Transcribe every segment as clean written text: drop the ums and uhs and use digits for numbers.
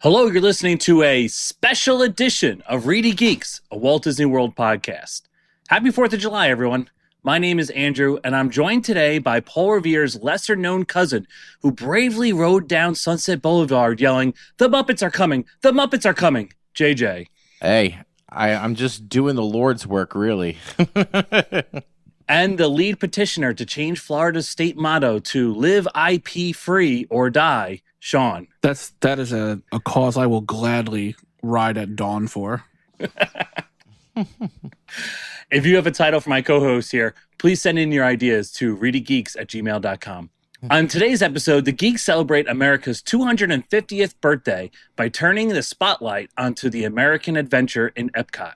Hello, you're listening to a special edition of ReedyGeeks, a Walt Disney World podcast. Happy 4th of July, everyone. My name is Andrew, and I'm joined today by Paul Revere's lesser-known cousin, who bravely rode down Sunset Boulevard yelling, "The Muppets are coming! The Muppets are coming!" JJ. Hey, I'm just doing the Lord's work, really. And the lead petitioner to change Florida's state motto to live IP free or die, Sean. That is a cause I will gladly ride at dawn for. If you have a title for my co-host here, please send in your ideas to ReedyGeeks@gmail.com. On today's episode, the Geeks celebrate America's 250th birthday by turning the spotlight onto the Ameircan adventure in Epcot.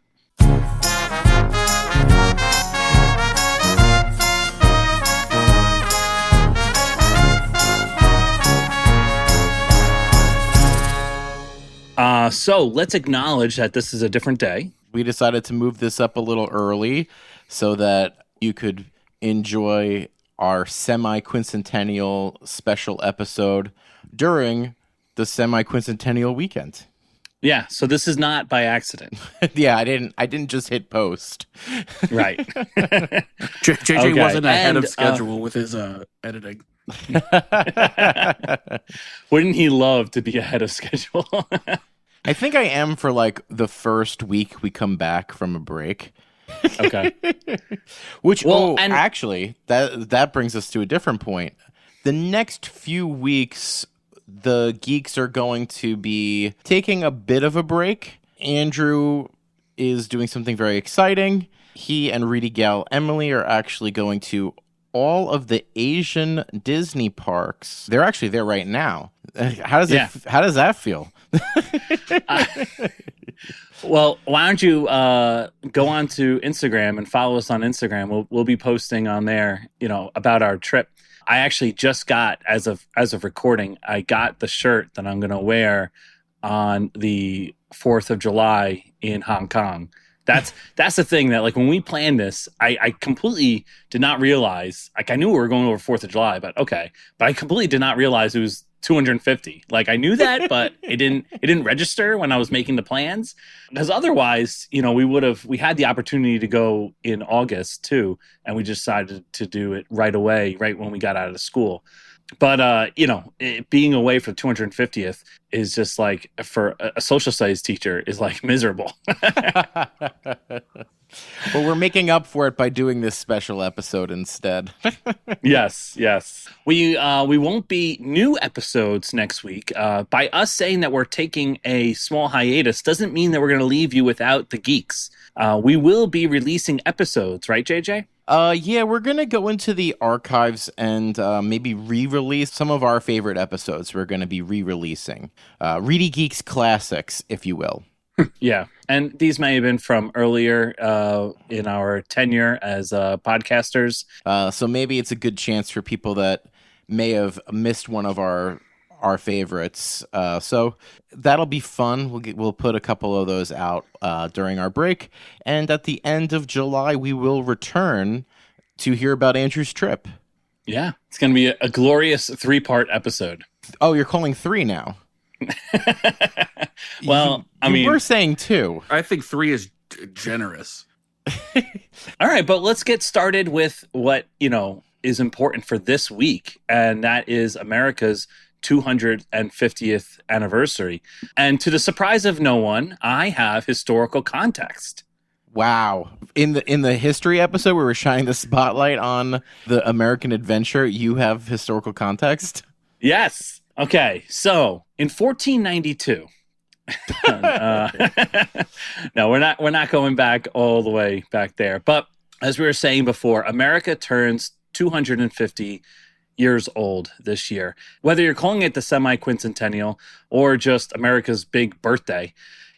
So let's acknowledge that this is a different day. We decided to move this up a little early so that you could enjoy our Semiquincentennial special episode during the Semiquincentennial weekend. Yeah, so this is not by accident. Yeah, I didn't just hit post. Right. JJ Okay. wasn't ahead of And, schedule with his editing. Wouldn't he love to be ahead of schedule? I think I am for like the first week we come back from a break. Okay. Which, Well, and- actually, that brings us to a different point. The next few weeks, the Geeks are going to be taking a bit of a break. Andrew is doing something very exciting. He and Reedy gal Emily are actually going to all of the Asian Disney parks. They're actually there right now. How does that feel? Well, why don't you go on to Instagram and follow us on Instagram? We'll be posting on there, about our trip. I actually just got, as of recording, I got the shirt that I'm going to wear on the 4th of July in Hong Kong. That's the thing that, like, when we planned this, I completely did not realize. Like, I knew we were going over 4th of July, but I completely did not realize it was 250. Like, I knew that, but it didn't register when I was making the plans, because otherwise, we had the opportunity to go in August too, and we decided to do it right away, right when we got out of school. But being away for 250th is just like, for a social studies teacher, is like miserable. Well, we're making up for it by doing this special episode instead. Yes. We won't be new episodes next week. By us saying that we're taking a small hiatus doesn't mean that we're going to leave you without the Geeks. We will be releasing episodes, right, JJ? Yeah, we're going to go into the archives and maybe re-release some of our favorite episodes. We're going to be re-releasing ReedyGeeks classics, if you will. Yeah, and these may have been from earlier in our tenure as podcasters. So maybe it's a good chance for people that may have missed one of our favorites. So that'll be fun. We'll put a couple of those out during our break. And at the end of July, we will return to hear about Andrew's trip. Yeah, it's going to be a glorious 3-part episode. Oh, you're calling 3 now. Well, you were saying 2. I think 3 is generous. All right, but let's get started with what, is important for this week, and that is America's 250th anniversary. And to the surprise of no one, I have historical context. Wow. In the history episode where we're shining the spotlight on the American adventure, you have historical context? Yes. Okay, so in 1492, no, we're not going back all the way back there. But as we were saying before, America turns 250 years old this year. Whether you're calling it the Semiquincentennial or just America's big birthday,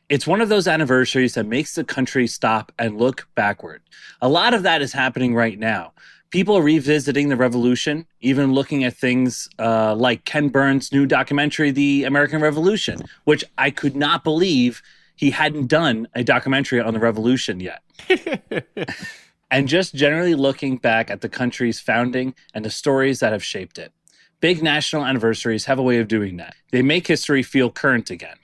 it's one of those anniversaries that makes the country stop and look backward. A lot of that is happening right now. People are revisiting the revolution, even looking at things like Ken Burns' new documentary, The American Revolution, which I could not believe he hadn't done a documentary on the revolution yet. And just generally looking back at the country's founding and the stories that have shaped it. Big national anniversaries have a way of doing that. They make history feel current again.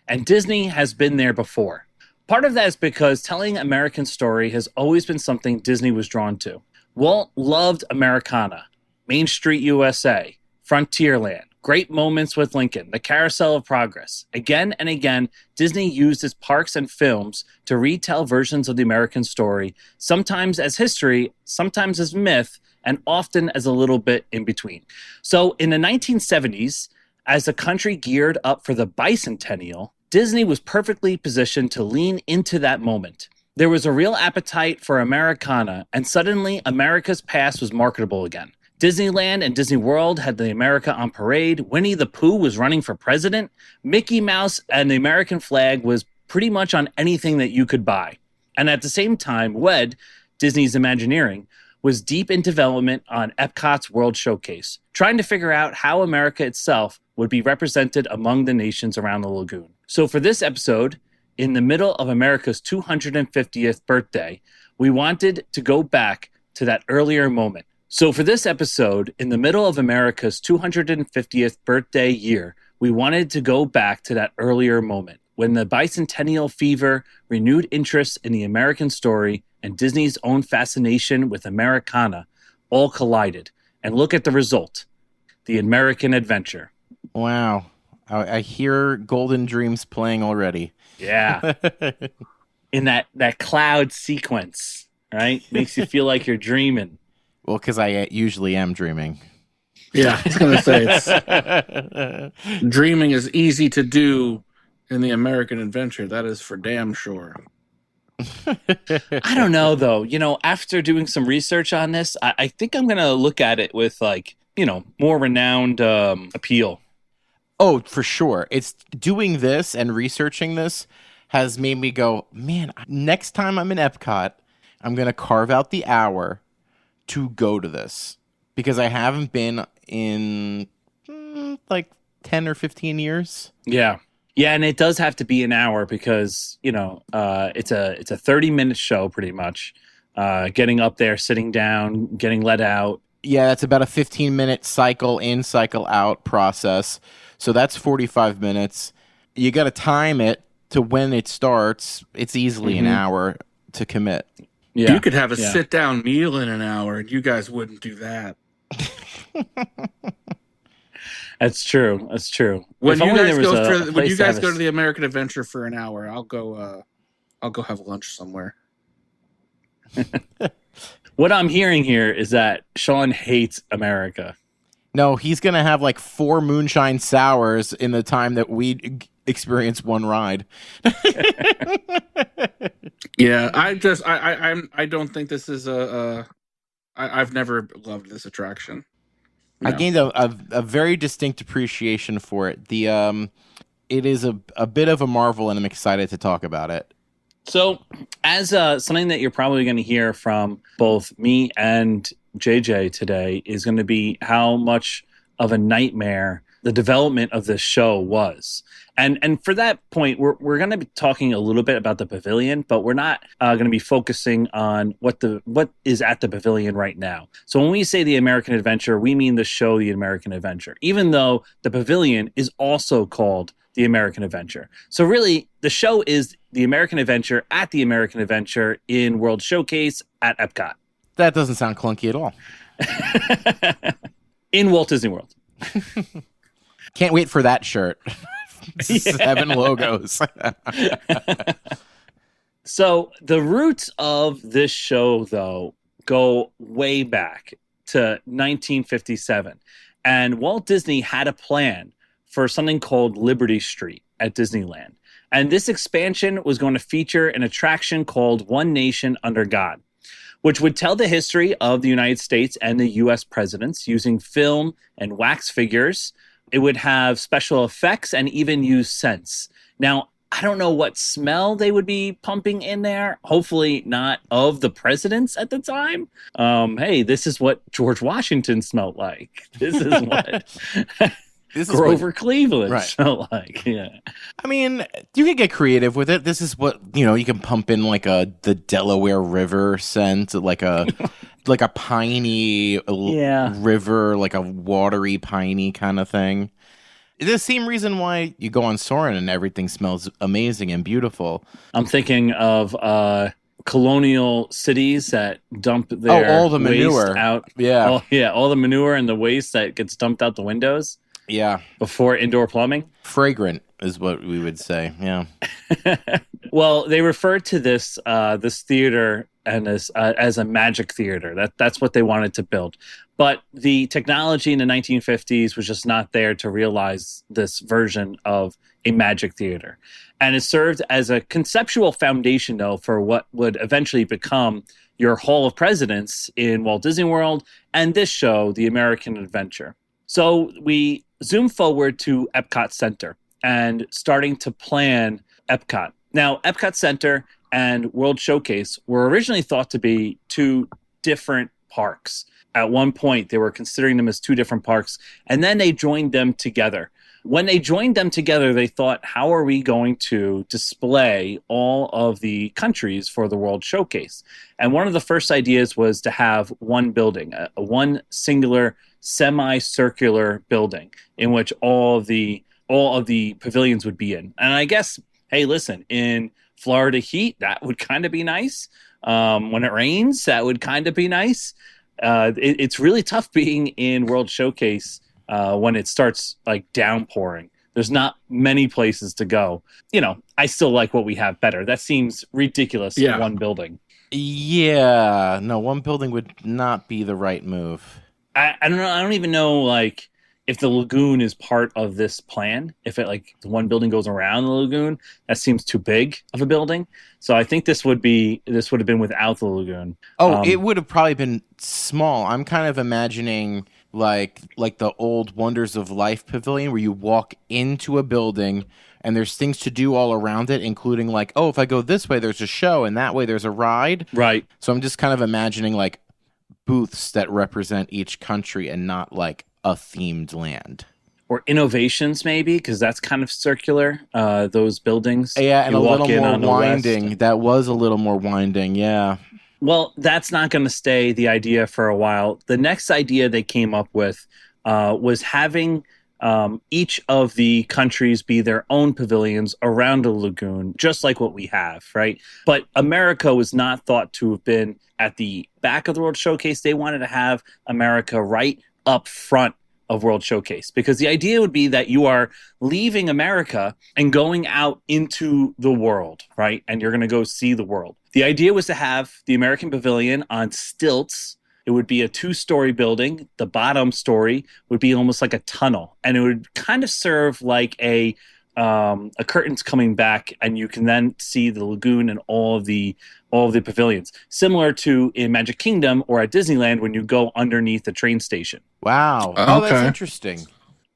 And Disney has been there before. Part of that is because telling American story has always been something Disney was drawn to. Walt loved Americana, Main Street USA, Frontierland, great moments with Lincoln, the Carousel of Progress. Again and again, Disney used its parks and films to retell versions of the American story, sometimes as history, sometimes as myth, and often as a little bit in between. So in the 1970s, as the country geared up for the bicentennial, Disney was perfectly positioned to lean into that moment. There was a real appetite for Americana, and suddenly America's past was marketable again. Disneyland and Disney World had the America on parade. Winnie the Pooh was running for president. Mickey Mouse and the American flag was pretty much on anything that you could buy. And at the same time, WED, Disney's Imagineering, was deep in development on Epcot's World Showcase, trying to figure out how America itself would be represented among the nations around the lagoon. So for this episode, in the middle of America's 250th birthday, we wanted to go back to that earlier moment. So for this episode, in the middle of America's 250th birthday year, we wanted to go back to that earlier moment when the bicentennial fever, renewed interest in the American story, and Disney's own fascination with Americana all collided. And look at the result, the American adventure. Wow. I hear Golden Dreams playing already. Yeah. In that cloud sequence, right? Makes you feel like you're dreaming. Well, because I usually am dreaming. Yeah, I was going to say, dreaming is easy to do in the American adventure. That is for damn sure. I don't know, though. After doing some research on this, I think I'm going to look at it with, more renowned appeal. Oh, for sure. It's doing this and researching this has made me go, man, next time I'm in Epcot, I'm going to carve out the hour to go to this because I haven't been in 10 or 15 years. Yeah. Yeah, and it does have to be an hour because, it's a 30-minute show pretty much. Getting up there, sitting down, getting let out. Yeah, that's about a 15-minute cycle in, cycle out process. So that's 45 minutes. You got to time it to when it starts. It's easily an hour to commit. Yeah. You could have a sit-down meal in an hour, and you guys wouldn't do that. That's true. That's true. When you guys go to the American Adventure for an hour, I'll go have lunch somewhere. What I'm hearing here is that Sean hates America. No, he's going to have 4 moonshine sours in the time that we experience one ride. Yeah, I don't think this is I've never loved this attraction. No. I gained a very distinct appreciation for it. It is a bit of a marvel, and I'm excited to talk about it. So, as something that you're probably going to hear from both me and JJ today is going to be how much of a nightmare the development of this show was. And for that point, we're going to be talking a little bit about the pavilion, but we're not going to be focusing on what is at the pavilion right now. So when we say the American Adventure, we mean the show, the American Adventure, even though the pavilion is also called the American Adventure. So really, the show is the American Adventure at the American Adventure in World Showcase at Epcot. That doesn't sound clunky at all. In Walt Disney World. Can't wait for that shirt. 7 logos. So the roots of this show, though, go way back to 1957. And Walt Disney had a plan for something called Liberty Street at Disneyland. And this expansion was going to feature an attraction called One Nation Under God, which would tell the history of the United States and the U.S. presidents using film and wax figures. It would have special effects and even use scents. Now, I don't know what smell they would be pumping in there. Hopefully not of the presidents at the time. Hey, this is what George Washington smelled like. This is what Grover Cleveland smelled like. Yeah. I mean, you can get creative with it. This is what, you can pump in the Delaware River scent, like a piney river, like a watery piney kind of thing. The same reason why you go on Soarin' and everything smells amazing and beautiful. I'm thinking of colonial cities that dump their all the waste manure out. Yeah. Oh, yeah, all the manure and the waste that gets dumped out the windows. Yeah. Before indoor plumbing. Fragrant is what we would say. Yeah. Well, they referred to this this theater and as a magic theater. That's what they wanted to build. But the technology in the 1950s was just not there to realize this version of a magic theater. And it served as a conceptual foundation, though, for what would eventually become your Hall of Presidents in Walt Disney World and this show, The Ameircan Adventure. So we zoom forward to Epcot Center and starting to plan Epcot. Now, Epcot Center and World Showcase were originally thought to be two different parks. At one point, they were considering them as two different parks, and then they joined them together. When they joined them together, they thought, how are we going to display all of the countries for the World Showcase? And one of the first ideas was to have one building, one singular semicircular building in which all of the pavilions would be in. And I guess, hey, listen, in Florida heat, that would kind of be nice. When it rains, that would kind of be nice. It's really tough being in World Showcase when it starts like downpouring. There's not many places to go. You know, I still like what we have better. That seems ridiculous in one building. Yeah, no, one building would not be the right move. I don't know. I don't even know like if the lagoon is part of this plan. If it like the one building goes around the lagoon, that seems too big of a building. So I think this would have been without the lagoon. Oh, it would have probably been small. I'm kind of imagining like the old Wonders of Life pavilion where you walk into a building and there's things to do all around it, including like, oh, if I go this way, there's a show, and that way there's a ride. Right. So I'm just kind of imagining like booths that represent each country and not like a themed land. Or innovations, maybe, because that's kind of circular, those buildings. Yeah, and a little more winding. That was a little more winding, yeah. Well, that's not going to stay the idea for a while. The next idea they came up with was having each of the countries be their own pavilions around a lagoon, just like what we have, right? But America was not thought to have been at the back of the World Showcase. They wanted to have America right up front of World Showcase, because the idea would be that you are leaving America and going out into the world, right? And you're going to go see the world. The idea was to have the American Pavilion on stilts. It would be a 2-story building. The bottom story would be almost like a tunnel, and it would kind of serve like a curtain's coming back, and you can then see the lagoon and all of the pavilions, similar to in Magic Kingdom or at Disneyland when you go underneath the train station. Wow. Oh, that's interesting.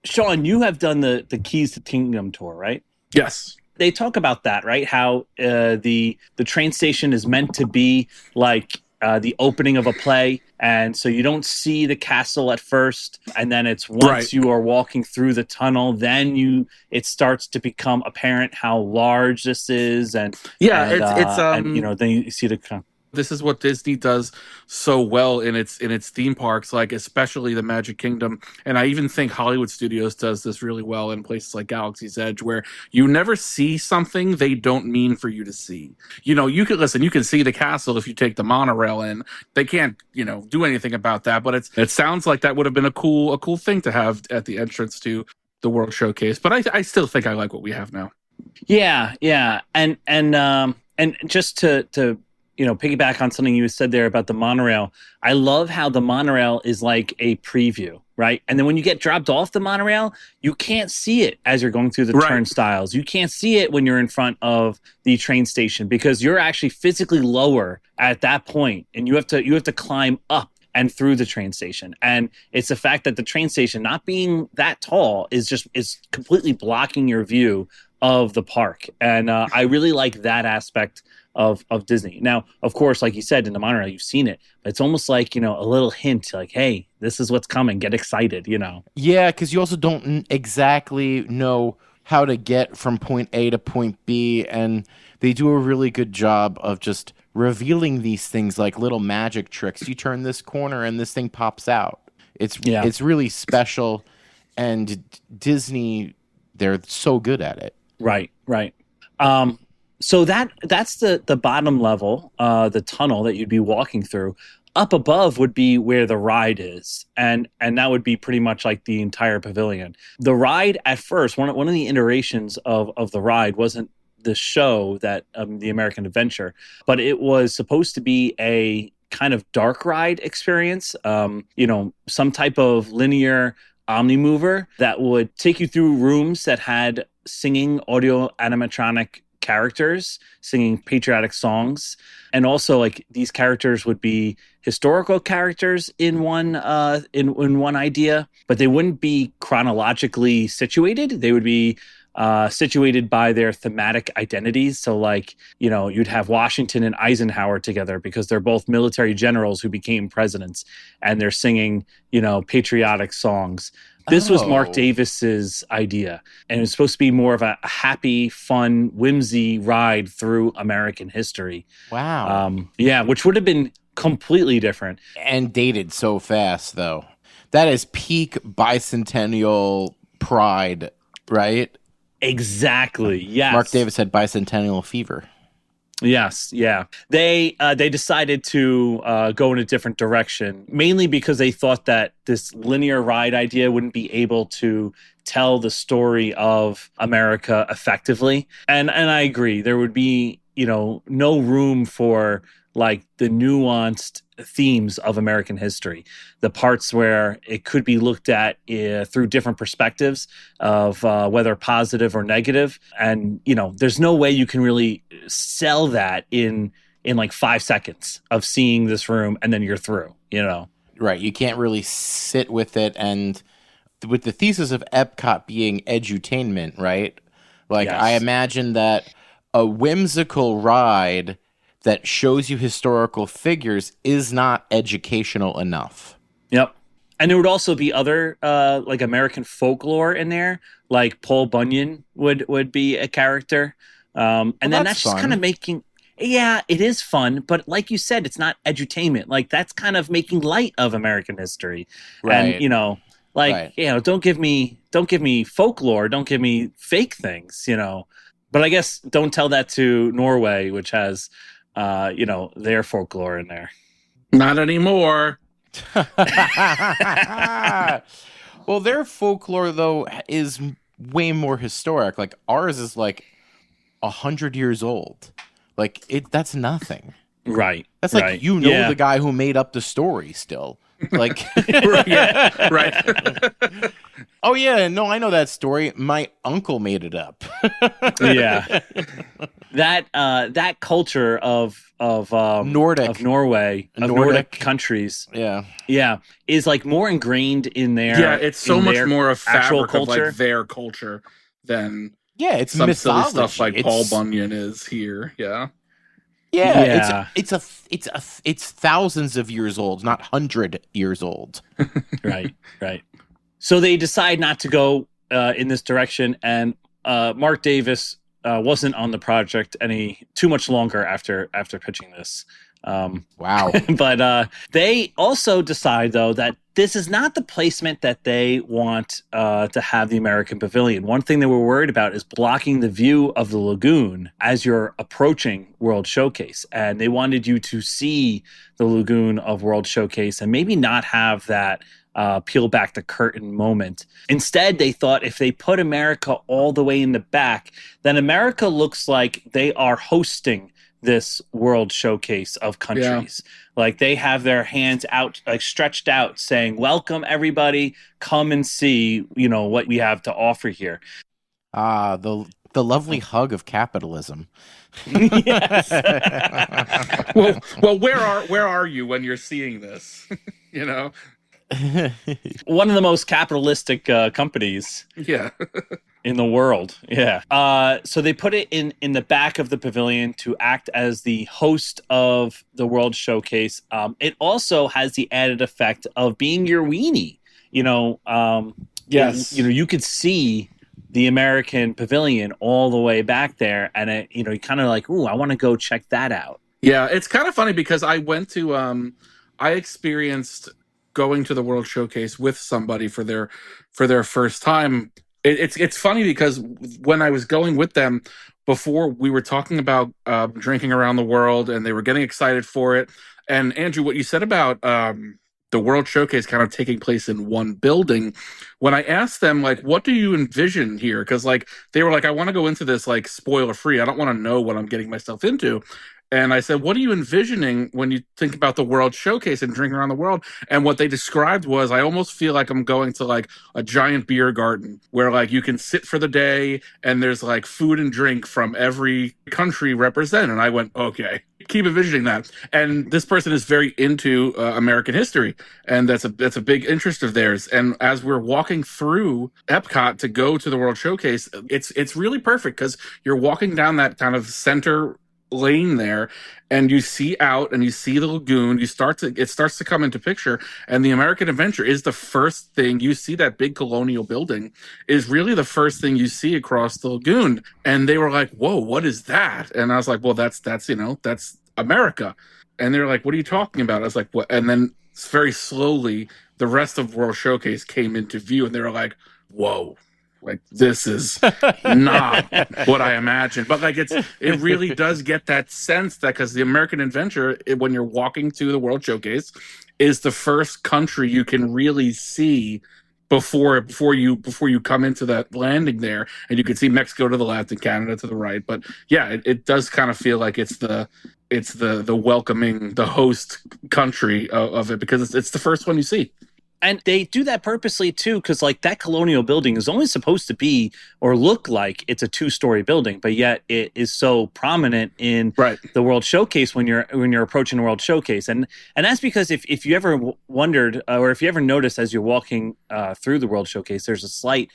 Sean, you have done the Keys to Kingdom tour, right? Yes. They talk about that, right? How the train station is meant to be like the opening of a play, and so you don't see the castle at first, and then it's once you are walking through the tunnel, then it starts to become apparent how large this is, and and you know, then you see the. This is what Disney does so well in its theme parks, like especially the Magic Kingdom. And I even think Hollywood Studios does this really well in places like Galaxy's Edge, where you never see something they don't mean for you to see. You know, you can see the castle if you take the monorail in. They can't, do anything about that, but it sounds like that would have been a cool thing to have at the entrance to the World Showcase. But I still think I like what we have now. Yeah. And just to piggyback on something you said there about the monorail. I love how the monorail is like a preview, right? And then when you get dropped off the monorail, you can't see it as you're going through the turnstiles. You can't see it when you're in front of the train station because you're actually physically lower at that point, and you have to climb up and through the train station. And it's the fact that the train station not being that tall is completely blocking your view of the park. And I really like that aspect of Disney. Now, of course, like you said, in the monorail, you've seen it, but it's almost like, a little hint like, hey, this is what's coming. Get excited, Yeah, because you also don't exactly know how to get from point A to point B, and they do a really good job of just revealing these things like little magic tricks. You turn this corner and this thing pops out. It's really special. And Disney, they're so good at it. Right. So that's the bottom level, the tunnel that you'd be walking through. Up above would be where the ride is, and that would be pretty much like the entire pavilion. The ride at first, one of the iterations of the ride wasn't the show that the American Adventure, but it was supposed to be a kind of dark ride experience. Some type of linear omnimover that would take you through rooms that had singing audio animatronic characters singing patriotic songs, and also like these characters would be historical characters in one idea, but they wouldn't be chronologically situated. They would be situated by their thematic identities. So like, you'd have Washington and Eisenhower together because they're both military generals who became presidents, and they're singing, patriotic songs. This was Mark Davis's idea, and it was supposed to be more of a happy, fun, whimsy ride through American history. Wow. Which would have been completely different. And dated so fast, though. That is peak bicentennial pride, right? Exactly, yes. Mark Davis had bicentennial fever. Yes, yeah. They decided to go in a different direction, mainly because they thought that this linear ride idea wouldn't be able to tell the story of America effectively. And I agree. There would be, no room for like the nuanced themes of American history, the parts where it could be looked at through different perspectives of whether positive or negative. And, there's no way you can really sell that in like 5 seconds of seeing this room and then you're through, Right. You can't really sit with it. And with the thesis of Epcot being edutainment, right? Like, Yes. I imagine that a whimsical ride that shows you historical figures is not educational enough. Yep. And there would also be other like American folklore in there, like Paul Bunyan would be a character. And then that's just kind of making, it is fun, but like you said, it's not edutainment. Like that's kind of making light of American history. Right. And don't give me folklore, don't give me fake things, But I guess don't tell that to Norway, which has their folklore in there. Not anymore. Well, their folklore though is way more historic. Like ours is like 100 years old. Like that's nothing. Right. That's like the guy who made up the story still. Like Yeah, right. Oh yeah, no, I know that story. My uncle made it up. Yeah. That culture of Nordic. of Norway, of Nordic countries, Yeah, is like more ingrained in their It's so much more of actual fabric of culture. like their culture than it's some mythology. silly stuff like Paul Bunyan is here. Yeah. Yeah, it's thousands of years old, not 100 years old. Right. So they decide not to go in this direction, and Mark Davis wasn't on the project too much longer after pitching this. Wow. But they also decide, though, that this is not the placement that they want to have the American Pavilion. One thing they were worried about is blocking the view of the lagoon as you're approaching World Showcase. And they wanted you to see the lagoon of World Showcase and maybe not have that peel back the curtain moment. Instead, they thought if they put America all the way in the back, then America looks like they are hosting this World Showcase of countries. Like they have their hands out, like stretched out, saying, "Welcome, everybody. Come and see, what we have to offer here." The lovely hug of capitalism. Yes. well, where are you when you're seeing this? One of the most capitalistic companies. Yeah. In the world, yeah. So they put it in the back of the pavilion to act as the host of the World Showcase. It also has the added effect of being your weenie. Yes. You could see the American Pavilion all the way back there, and you kind of like, ooh, I want to go check that out. Yeah, it's kind of funny because I went to I experienced going to the World Showcase with somebody for their for their first time. It's funny because when I was going with them before, we were talking about drinking around the world, and they were getting excited for it. And Andrew, what you said about the World Showcase kind of taking place in one building, when I asked them, like, what do you envision here? Because, like, they were like, I want to go into this, like, spoiler free. I don't want to know what I'm getting myself into. And I said, what are you envisioning when you think about the World Showcase and drinking around the world? And what they described was, I almost feel like I'm going to like a giant beer garden where like you can sit for the day and there's like food and drink from every country represented. And I went, okay, keep envisioning that. And this person is very into American history, and that's a big interest of theirs. And as we're walking through Epcot to go to the World Showcase, it's really perfect because you're walking down that kind of center lane there, and you see out and you see the lagoon. It starts to come into picture, and the American Adventure is the first thing you see. That big colonial building is really the first thing you see across the lagoon. And they were like, whoa, what is that? And I was like, well, that's America. And they were like, what are you talking about? I was like, what? And then very slowly the rest of World Showcase came into view, and they were like, whoa, like this is not what I imagined. But like it really does get that sense that, because the American Adventure, when you're walking to the World Showcase, is the first country you can really see before you come into that landing there, and you can see Mexico to the left and Canada to the right. But yeah, it does kind of feel like it's the welcoming, the host country of it, because it's the first one you see. And they do that purposely, too, because like that colonial building is only supposed to be or look like it's a 2-story building, but yet it is so prominent in the World Showcase when you're approaching the World Showcase. And that's because if you ever wondered, or if you ever noticed as you're walking through the World Showcase, there's a slight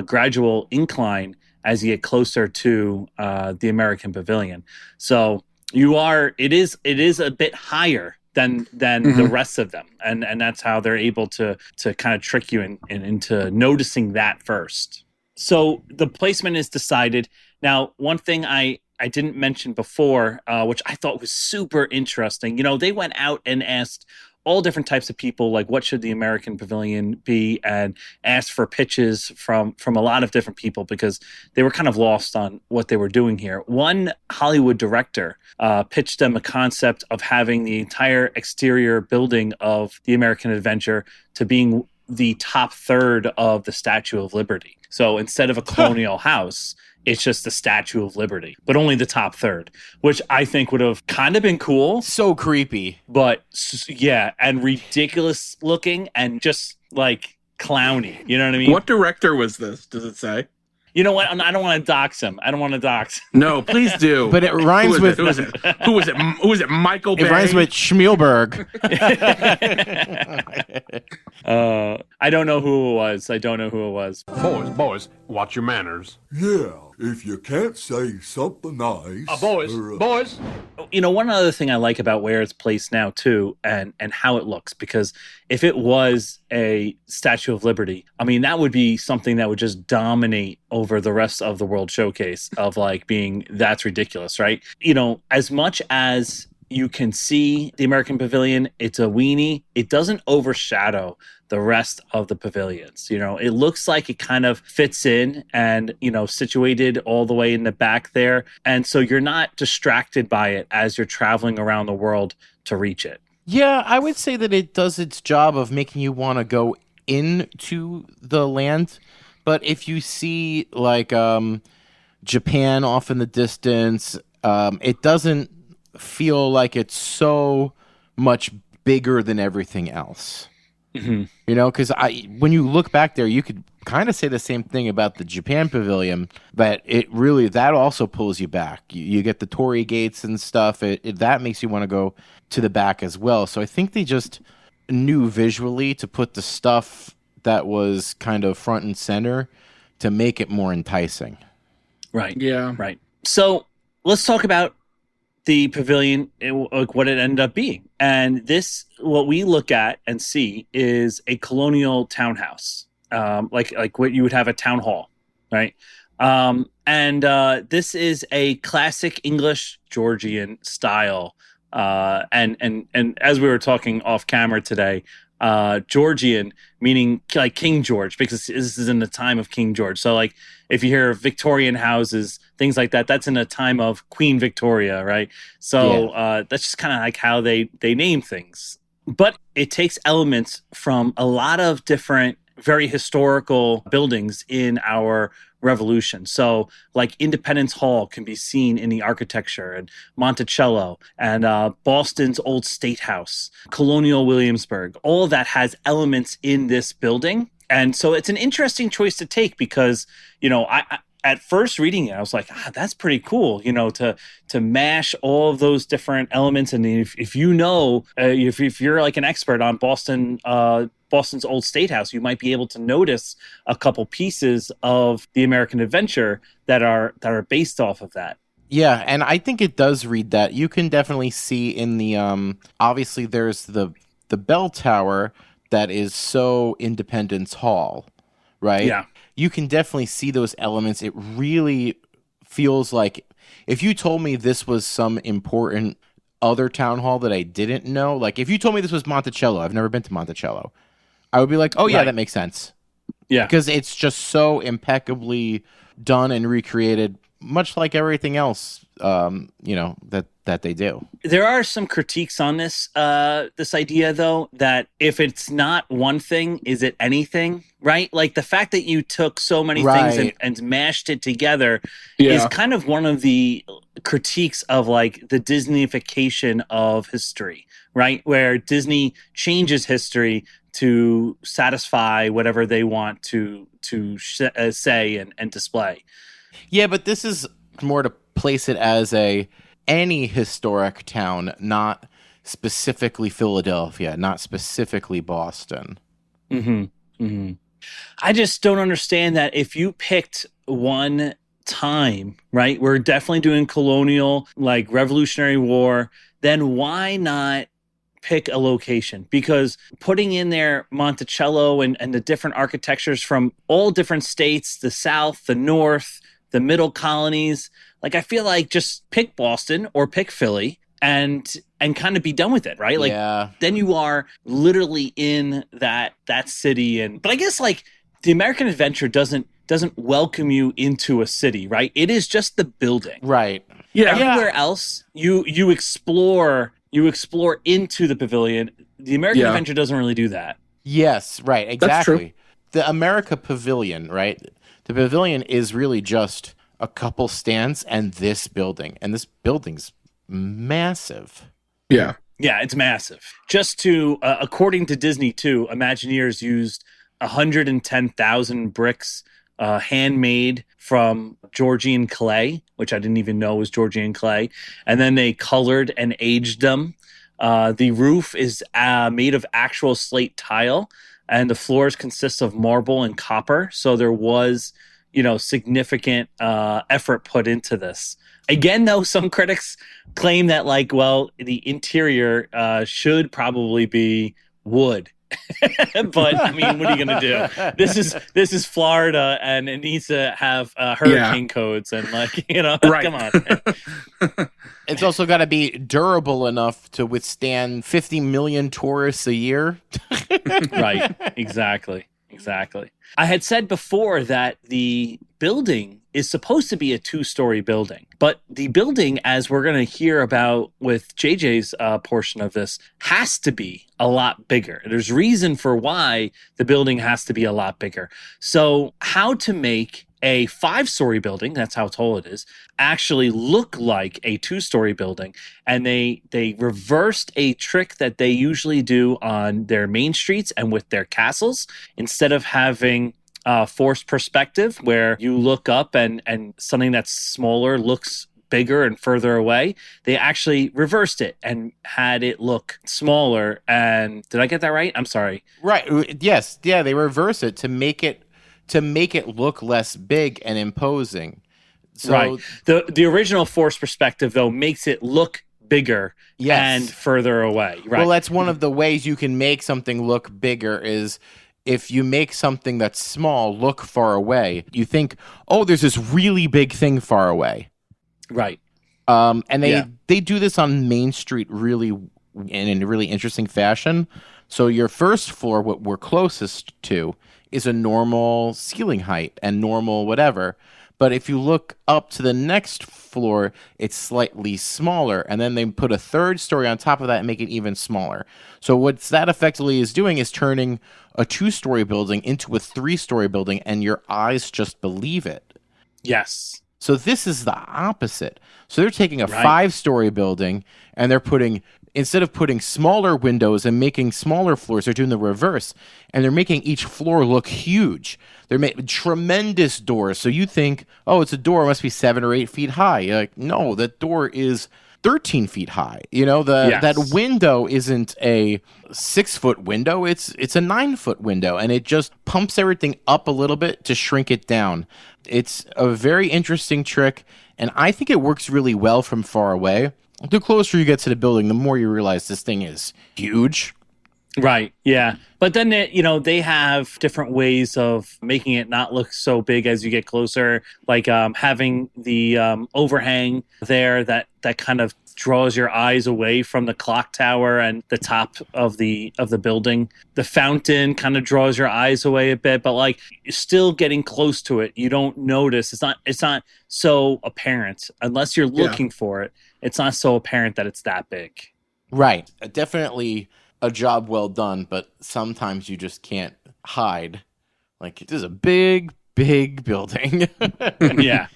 gradual incline as you get closer to the American Pavilion. So it is a bit higher than the rest of them, and that's how they're able to kind of trick you into noticing that first. So the placement is decided. Now, one thing I didn't mention before, which I thought was super interesting, they went out and asked all different types of people, like, what should the American Pavilion be, and asked for pitches from a lot of different people, because they were kind of lost on what they were doing here. One Hollywood director pitched them a concept of having the entire exterior building of the American Adventure to being the top third of the Statue of Liberty. So instead of a colonial house, it's just the Statue of Liberty, but only the top third, which I think would have kind of been cool. So creepy. But yeah, and ridiculous looking and just like clowny. You know what I mean? What director was this? Does it say? You know what? I don't want to dox him. No, please do. But it rhymes with... Who was it? Michael Bay? It rhymes with Schmielberg. I don't know who it was. Boys, watch your manners. Yeah, if you can't say something nice. Boys. One other thing I like about where it's placed now, too, and how it looks, because if it was a Statue of Liberty, I mean, that would be something that would just dominate over the rest of the World Showcase of like being, that's ridiculous, right? As much as you can see the American Pavilion, it's a weenie. It doesn't overshadow the rest of the pavilions. It looks like it kind of fits in and, situated all the way in the back there. And so you're not distracted by it as you're traveling around the world to reach it. Yeah, I would say that it does its job of making you want to go into the land. But if you see like Japan off in the distance, it doesn't feel like it's so much bigger than everything else. Mm-hmm. Because when you look back there, you could kind of say the same thing about the Japan Pavilion, but that also pulls you back. You get the Torii gates and stuff. That makes you want to go to the back as well. So I think they just knew visually to put the stuff that was kind of front and center to make it more enticing. Right. Yeah. Right. So let's talk about the pavilion, like what it ended up being. And this, what we look at and see, is a colonial townhouse, like what you would have a town hall, right? And this is a classic English Georgian style. And as we were talking off camera today, Georgian, meaning like King George, because this is in the time of King George. So like if you hear Victorian houses, things like that, that's in a time of Queen Victoria, right? So that's just kind of like how they name things. But it takes elements from a lot of different, very historical buildings in our revolution. So like Independence Hall can be seen in the architecture, and Monticello, and Boston's Old State House, Colonial Williamsburg, all of that has elements in this building. And so it's an interesting choice to take because, I at first reading it, I was like, that's pretty cool, to mash all of those different elements. And if if you're like an expert on Boston's Old State House, you might be able to notice a couple pieces of the American Adventure that are based off of that. Yeah, and I think it does read that. You can definitely see in the obviously there's the bell tower that is so Independence Hall, right? Yeah. You can definitely see those elements. It really feels like if you told me this was some important other town hall that I didn't know, like if you told me this was Monticello, I've never been to Monticello, I would be like, oh yeah, that makes sense. Yeah. Because it's just so impeccably done and recreated, much like everything else, that they do. There are some critiques on this idea, though, that if it's not one thing, is it anything, right? Like the fact that you took so many things and mashed it together is kind of one of the critiques of like the Disneyfication of history, right? Where Disney changes history to satisfy whatever they want to say and display. Yeah, but this is more to place it as any historic town, not specifically Philadelphia, not specifically Boston. Mm-hmm. Mm-hmm. I just don't understand that if you picked one time, right? We're definitely doing colonial, like Revolutionary War, then why not pick a location? Because putting in there Monticello and the different architectures from all different states, the South, the North, the middle colonies, like I feel like just pick Boston or pick Philly and kind of be done with it, right? Like then you are literally in that city. But I guess like the American Adventure doesn't welcome you into a city, right? It is just the building. Right. Yeah. Everywhere else you explore into the pavilion. The American Adventure doesn't really do that. Yes, right, exactly. That's true. The America Pavilion, right? The pavilion is really just a couple stands and this building. And this building's massive. Yeah. Yeah, it's massive. Just to, according to Disney too, Imagineers used 110,000 bricks handmade from Georgian clay, which I didn't even know was Georgian clay. And then they colored and aged them. The roof is made of actual slate tile, and the floors consist of marble and copper. So there was, significant effort put into this. Again, though, some critics claim that, the interior should probably be wood. But I mean, what are you going to do? This is Florida, and it needs to have hurricane codes, and come on. It's also got to be durable enough to withstand 50 million tourists a year. Right. Exactly. I had said before that the building is supposed to be a 2-story building, but the building, as we're going to hear about with JJ's portion of this, has to be a lot bigger. There's reason for why the building has to be a lot bigger. So how to make a 5-story building, that's how tall it is, actually look like a 2-story building. And they reversed a trick that they usually do on their main streets and with their castles. Instead of having forced perspective where you look up and something that's smaller looks bigger and further away, they actually reversed it and had it look smaller. And did I get that right? I'm sorry. Right. Yes. Yeah, they reverse it to make it look less big and imposing. So, right. The original forced perspective, though, makes it look bigger and further away. Right. Well, that's one of the ways you can make something look bigger is if you make something that's small look far away. You think, oh, there's this really big thing far away. Right. And they do this on Main Street really in a really interesting fashion. So your first floor, what we're closest to, is a normal ceiling height and normal whatever. But if you look up to the next floor, it's slightly smaller. And then they put a third story on top of that and make it even smaller. So what that effectively is doing is turning a 2-story building into a 3-story building, and your eyes just believe it. Yes. So this is the opposite. So they're taking a Right. 5-story building and they're putting, instead of putting smaller windows and making smaller floors, they're doing the reverse. And they're making each floor look huge. They're making tremendous doors. So you think, oh, it's a door, it must be 7 or 8 feet high. You're like, no, that door is 13 feet high. You know, Yes. that window isn't a 6-foot window, it's a 9-foot window, and it just pumps everything up a little bit to shrink it down. It's a very interesting trick, and I think it works really well from far away. The closer you get to the building, the more you realize this thing is huge. Right. Yeah. But then, they have different ways of making it not look so big as you get closer, like having the overhang there that kind of draws your eyes away from the clock tower and the top of the building. The fountain kind of draws your eyes away a bit, but like you're still getting close to it. You don't notice. It's not so apparent unless you're looking for it. It's not so apparent that it's that big. Right. Definitely a job well done, but sometimes you just can't hide. Like, this is a big, big building. Yeah.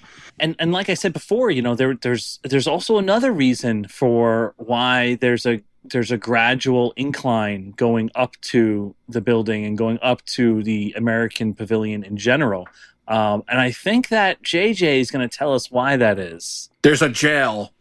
And like I said before, there's also another reason for why there's a gradual incline going up to the building and going up to the Ameircan Pavilion in general. And I think that JJ is going to tell us why that is. There's a jail.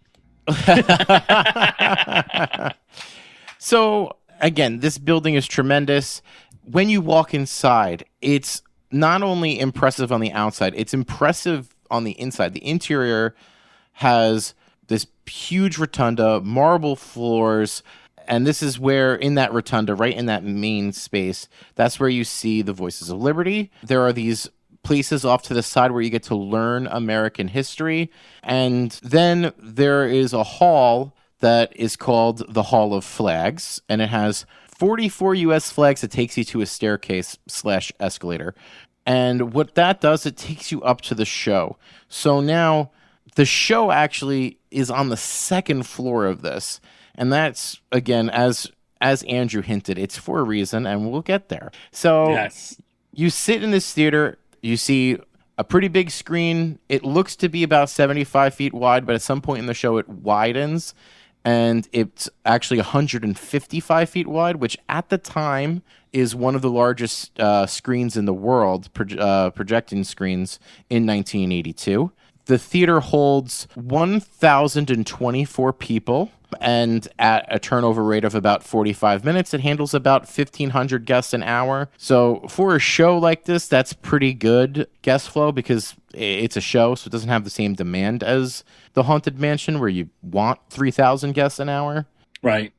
So, again, this building is tremendous. When you walk inside, it's not only impressive on the outside, it's impressive on the inside. The interior has this huge rotunda, marble floors, and this is where, in that rotunda, right in that main space, that's where you see the Voices of Liberty. There are these places off to the side where you get to learn American history. And then there is a hall that is called the Hall of Flags, and it has 44 U.S. flags that takes you to a staircase/escalator. And what that does, it takes you up to the show. So now the show actually is on the second floor of this. And that's, again, as Andrew hinted, it's for a reason, and we'll get there. So Yes. You sit in this theater, you see a pretty big screen. It looks to be about 75 feet wide, but at some point in the show it widens, and it's actually 155 feet wide, which at the time is one of the largest screens in the world, projecting screens in 1982. The theater holds 1,024 people, and at a turnover rate of about 45 minutes, it handles about 1,500 guests an hour. So for a show like this, that's pretty good guest flow because it's a show, so it doesn't have the same demand as the Haunted Mansion where you want 3,000 guests an hour. Right.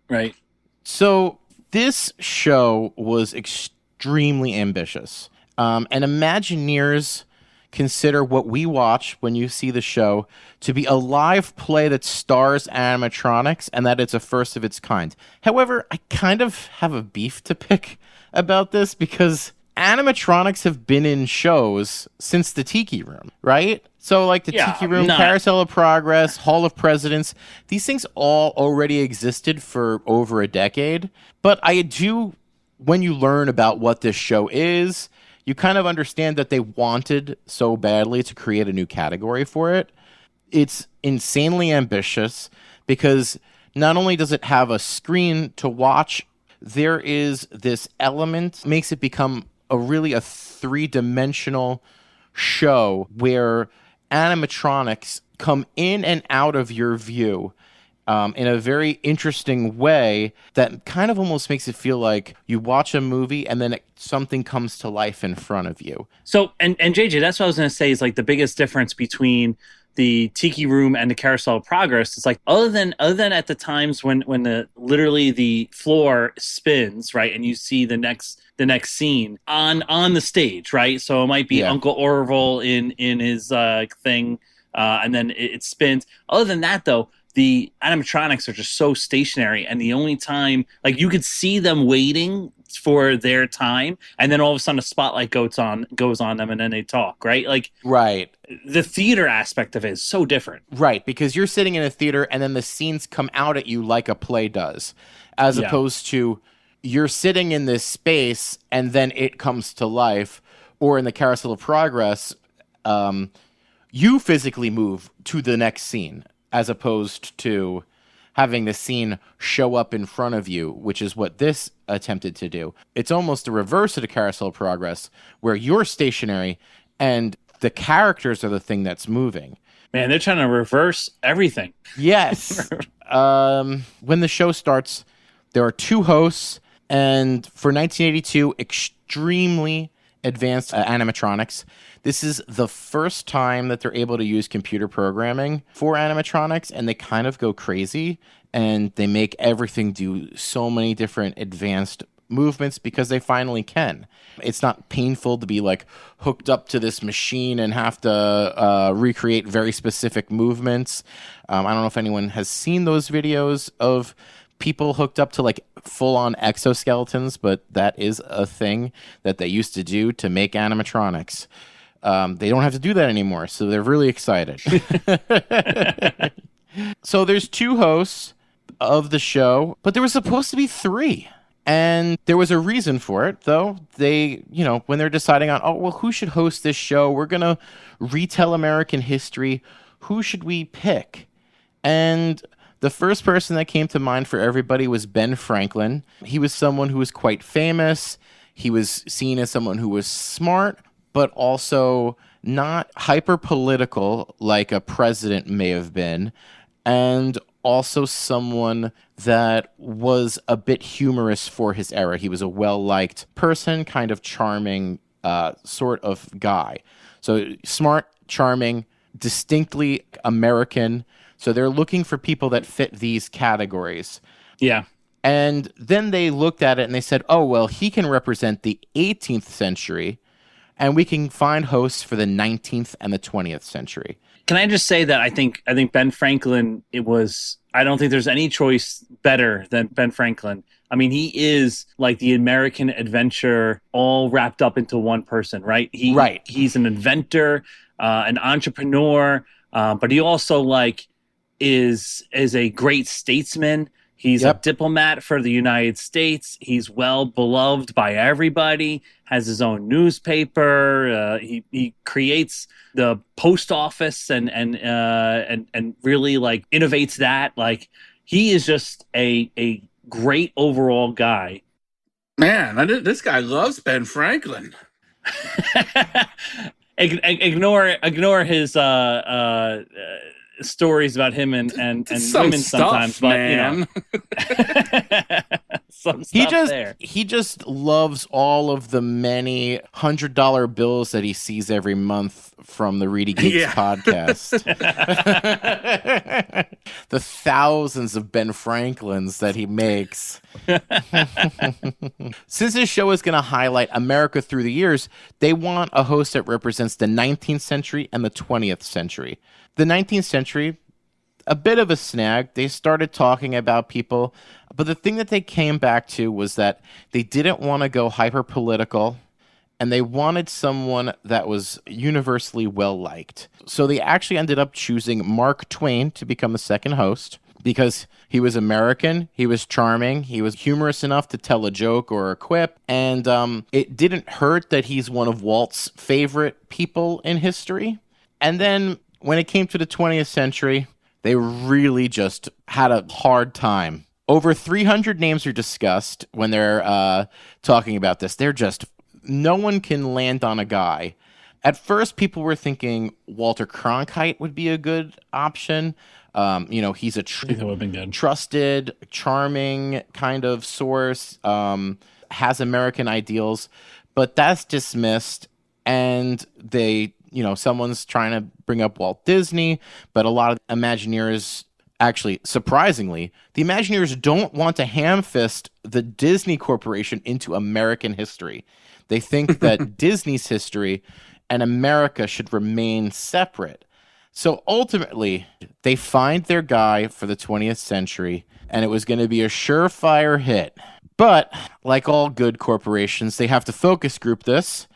So this show was extremely ambitious. And Imagineers consider what we watch when you see the show to be a live play that stars animatronics and that it's a first of its kind. However, I kind of have a beef to pick about this because animatronics have been in shows since the Tiki Room, right? So like the Tiki Room, Carousel of Progress, Hall of Presidents, these things all already existed for over a decade. But I do, when you learn about what this show is, you kind of understand that they wanted so badly to create a new category for it. It's insanely ambitious because not only does it have a screen to watch, there is this element, makes it become a three-dimensional show where animatronics come in and out of your view in a very interesting way that kind of almost makes it feel like you watch a movie and then something comes to life in front of you. So, and JJ, that's what I was going to say is like the biggest difference between the Tiki Room and the Carousel of Progress. It's like other than at the times when literally the floor spins, right, and you see the next scene on the stage, right? So it might be Uncle Orville in his thing, and then it spins. Other than that, though, the animatronics are just so stationary, and the only time, like, you could see them waiting for their time, and then all of a sudden a spotlight goes on them, and then they talk, right? Like, Right. the theater aspect of it is so different. Right, because you're sitting in a theater and then the scenes come out at you like a play does, as opposed to you're sitting in this space and then it comes to life, or in the Carousel of Progress, you physically move to the next scene, as opposed to having the scene show up in front of you, which is what this attempted to do. It's almost the reverse of the Carousel of Progress, where you're stationary and the characters are the thing that's moving. Man, they're trying to reverse everything. Yes. When the show starts, there are 2 hosts, and for 1982, extremely advanced animatronics. This is the first time that they're able to use computer programming for animatronics, and they kind of go crazy, and they make everything do so many different advanced movements because they finally can. It's not painful to be like hooked up to this machine and have to recreate very specific movements. I don't know if anyone has seen those videos of people hooked up to like full-on exoskeletons, but that is a thing that they used to do to make animatronics. They don't have to do that anymore, so they're really excited. So there's 2 hosts of the show, but there was supposed to be 3. And there was a reason for it, though. They, when they're deciding on, who should host this show? We're going to retell American history. Who should we pick? And the first person that came to mind for everybody was Ben Franklin. He was someone who was quite famous. He was seen as someone who was smart, but also not hyper political like a president may have been, and also someone that was a bit humorous for his era. He was a well-liked person, kind of charming sort of guy. So smart, charming, distinctly American. So they're looking for people that fit these categories. Yeah. And then they looked at it and they said, he can represent the 18th century, and we can find hosts for the 19th and the 20th century. Can I just say that I think Ben Franklin, I don't think there's any choice better than Ben Franklin. I mean, he is like the American adventure all wrapped up into one person, right? He's an inventor, an entrepreneur, but he also is a great statesman. He's a diplomat for the United States. He's well beloved by everybody, has his own newspaper. He creates the post office and really innovates that. He is just a great overall guy. Man, this guy loves Ben Franklin. Ignore his stories about him and women sometimes, man. But some stuff there. He just loves all of the many $100 bills that he sees every month from the ReedyGeeks podcast. The thousands of Ben Franklins that he makes. Since this show is going to highlight America through the years, they want a host that represents the 19th century and the 20th century. The 19th century, a bit of a snag. They started talking about people, but the thing that they came back to was that they didn't want to go hyper-political, and they wanted someone that was universally well-liked. So they actually ended up choosing Mark Twain to become the second host, because he was American, he was charming, he was humorous enough to tell a joke or a quip, and it didn't hurt that he's one of Walt's favorite people in history. And then when it came to the 20th century, they really just had a hard time. Over 300 names are discussed when they're talking about this. No one can land on a guy. At first, people were thinking Walter Cronkite would be a good option. He's a trusted, charming kind of source, has American ideals, but that's dismissed. And someone's trying to bring up Walt Disney, but a lot of Imagineers, actually, surprisingly, the Imagineers don't want to ham-fist the Disney Corporation into American history. They think that Disney's history and America should remain separate. So ultimately, they find their guy for the 20th century, and it was going to be a surefire hit. But like all good corporations, they have to focus group this,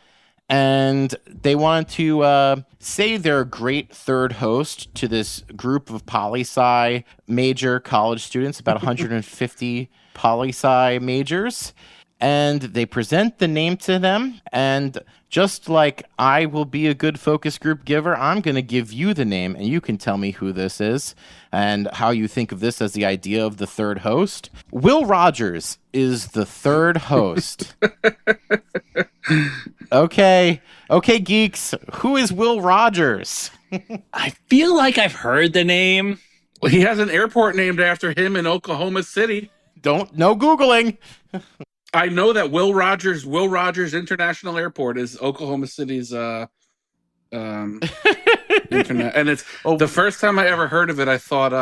and they wanted to say they're a great third host to this group of poli-sci major college students, about 150 poli-sci majors. And they present the name to them, and just like I will be a good focus group giver, I'm going to give you the name, and you can tell me who this is and how you think of this as the idea of the third host. Will Rogers is the third host. Okay, geeks, who is Will Rogers? I feel like I've heard the name. Well, he has an airport named after him in Oklahoma City. No Googling. I know that Will Rogers International Airport is Oklahoma City's internet, and it's the first time I ever heard of it. I thought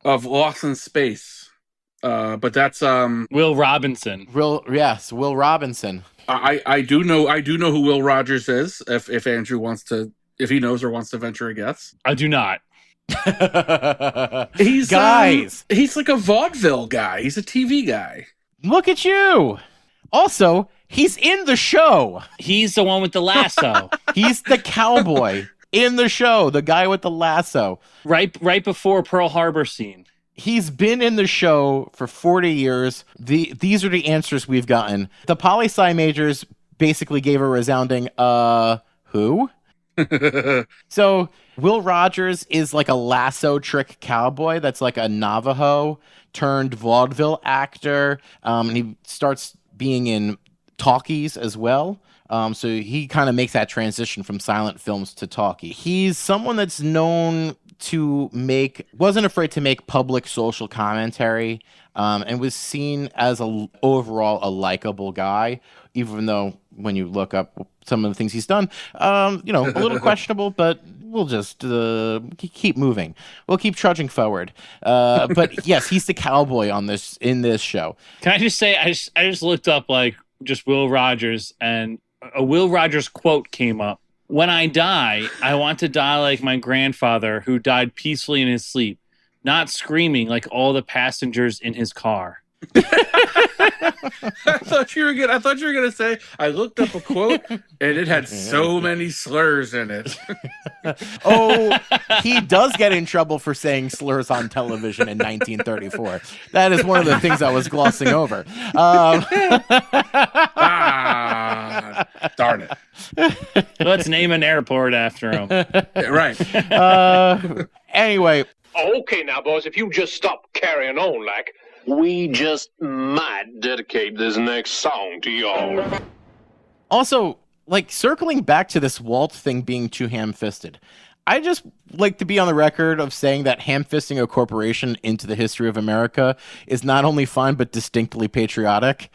of Lost in Space, but that's Will Robinson. Will Robinson. I do know who Will Rogers is. If Andrew wants to, if he knows or wants to venture a guess, I do not. He's he's like a vaudeville guy. He's a TV guy. Look at you. Also, he's in the show. He's the one with the lasso. He's the cowboy in the show, the guy with the lasso. Right before Pearl Harbor scene. He's been in the show for 40 years. These are the answers we've gotten. The poli-sci majors basically gave a resounding, who? So Will Rogers is like a lasso trick cowboy that's like a Navajo turned vaudeville actor. And he starts being in talkies as well. So he kind of makes that transition from silent films to talkie. He's someone that's known to wasn't afraid to make public social commentary, and was seen as overall a likable guy, even though when you look up some of the things he's done, a little questionable, but we'll just keep moving. We'll keep trudging forward. But yes, he's the cowboy in this show. Can I just say, I just looked up like just Will Rogers, and a Will Rogers quote came up. When I die, I want to die like my grandfather who died peacefully in his sleep, not screaming like all the passengers in his car. I thought you were gonna say I looked up a quote and it had so many slurs in it. Oh, he does get in trouble for saying slurs on television in 1934. That is one of the things I was glossing over. Darn it. Let's name an airport after him. Right. Anyway. Okay, now, boys, if you just stop carrying on like, we just might dedicate this next song to y'all. Also, like, circling back to this Walt thing being too ham-fisted, I just like to be on the record of saying that ham-fisting a corporation into the history of America is not only fine, but distinctly patriotic.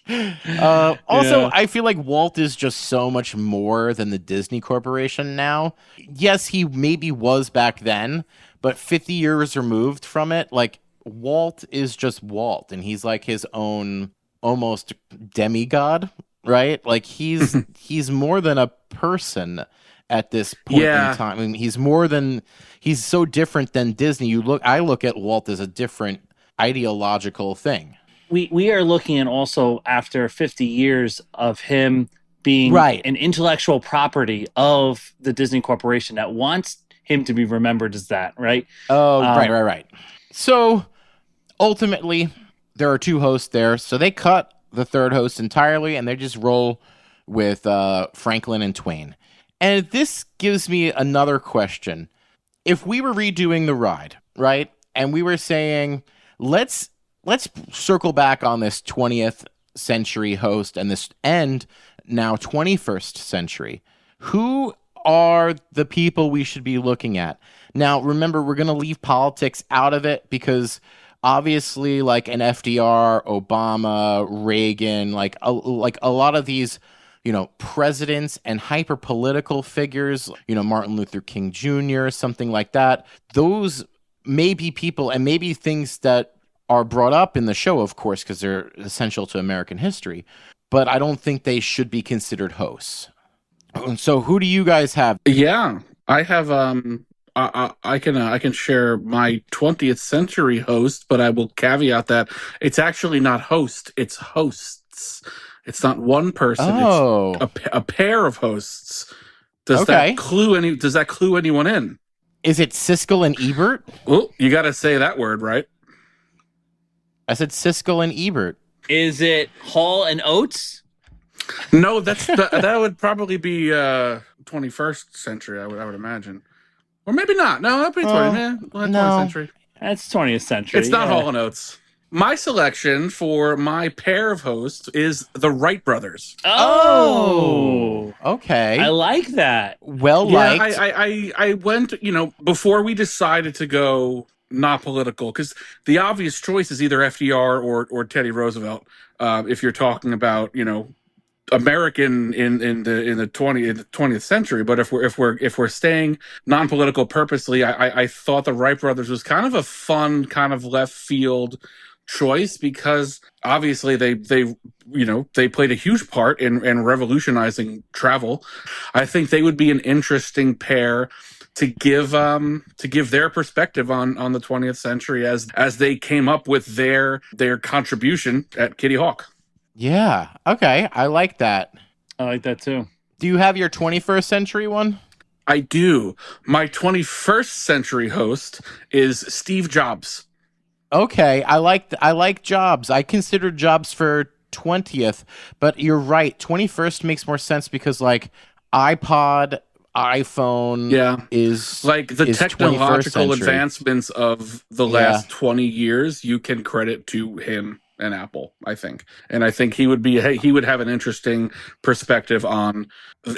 I feel like Walt is just so much more than the Disney Corporation now. Yes, he maybe was back then, but 50 years removed from it, like, Walt is just Walt, and he's like his own almost demigod, right? Like, he's more than a person at this point in time. I mean, he's so different than Disney. I look at Walt as a different ideological thing. We are looking at also after 50 years of him being an intellectual property of the Disney Corporation that wants him to be remembered as that, right? Oh, right. So ultimately, there are two hosts there. So they cut the third host entirely, and they just roll with Franklin and Twain. And this gives me another question. If we were redoing the ride, right, and we were saying, let's circle back on this 20th century host and this end now 21st century, who are the people we should be looking at? Now, remember, we're going to leave politics out of it because obviously, like an FDR, Obama, Reagan, like a lot of these, presidents and hyper political figures, Martin Luther King Jr., something like that. Those may be people and maybe things that are brought up in the show, of course, because they're essential to American history. But I don't think they should be considered hosts. So who do you guys have? Yeah, I have. I can share my 20th century host, but I will caveat that it's actually not host; it's hosts. It's not one person; Oh, it's a pair of hosts. Does okay. Does that clue anyone in? Is it Siskel and Ebert? Oh, you got to say that word right. I said Siskel and Ebert. Is it Hall and Oates? No, that would probably be 21st century. I would imagine, or maybe not. No, that'd be 20th century. That's 20th century. It's not yeah. Hall and Oates. My selection for my pair of hosts is the Wright brothers. Oh, okay. I like that. Well Yeah, liked. I went, before we decided to go not political, because the obvious choice is either FDR or Teddy Roosevelt. If you're talking about, American in the 20th century, but if we're staying non-political purposely, I thought the Wright brothers was kind of a fun, kind of left field choice, because obviously they played a huge part in revolutionizing travel. I think they would be an interesting pair to give their perspective on the 20th century as they came up with their contribution at Kitty Hawk. Yeah. Okay. I like that. I like that too. Do you have your 21st century one? I do. My 21st century host is Steve Jobs. Okay. I like Jobs. I consider Jobs for 20th, but you're right. 21st makes more sense because like iPod, iPhone is like the is technological 21st century. advancements of the last 20 years you can credit to him and Apple, I think. And I think he would have an interesting perspective on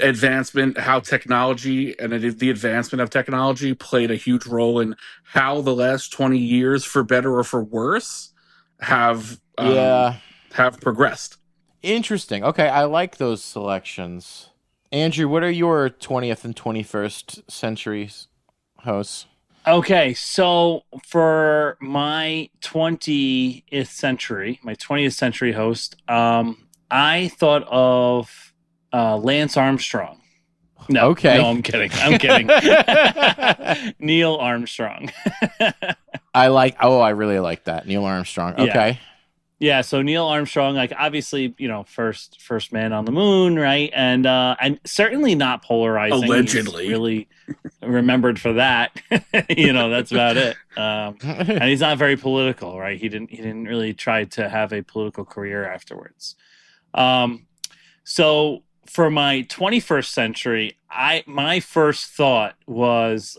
advancement, how technology and the advancement of technology played a huge role in how the last 20 years, for better or for worse, have progressed. Interesting. Okay, I like those selections. Andrew, what are your 20th and 21st century hosts? Okay, so for my 20th century host, I thought of Lance Armstrong. No, okay. No, I'm kidding. Neil Armstrong. I really like that. Neil Armstrong. Okay. Yeah, so Neil Armstrong, like obviously, first man on the moon, right? And certainly not polarizing. Allegedly. He's really remembered for that. That's about it. And he's not very political, right? He didn't really try to have a political career afterwards. So for my 21st century, my first thought was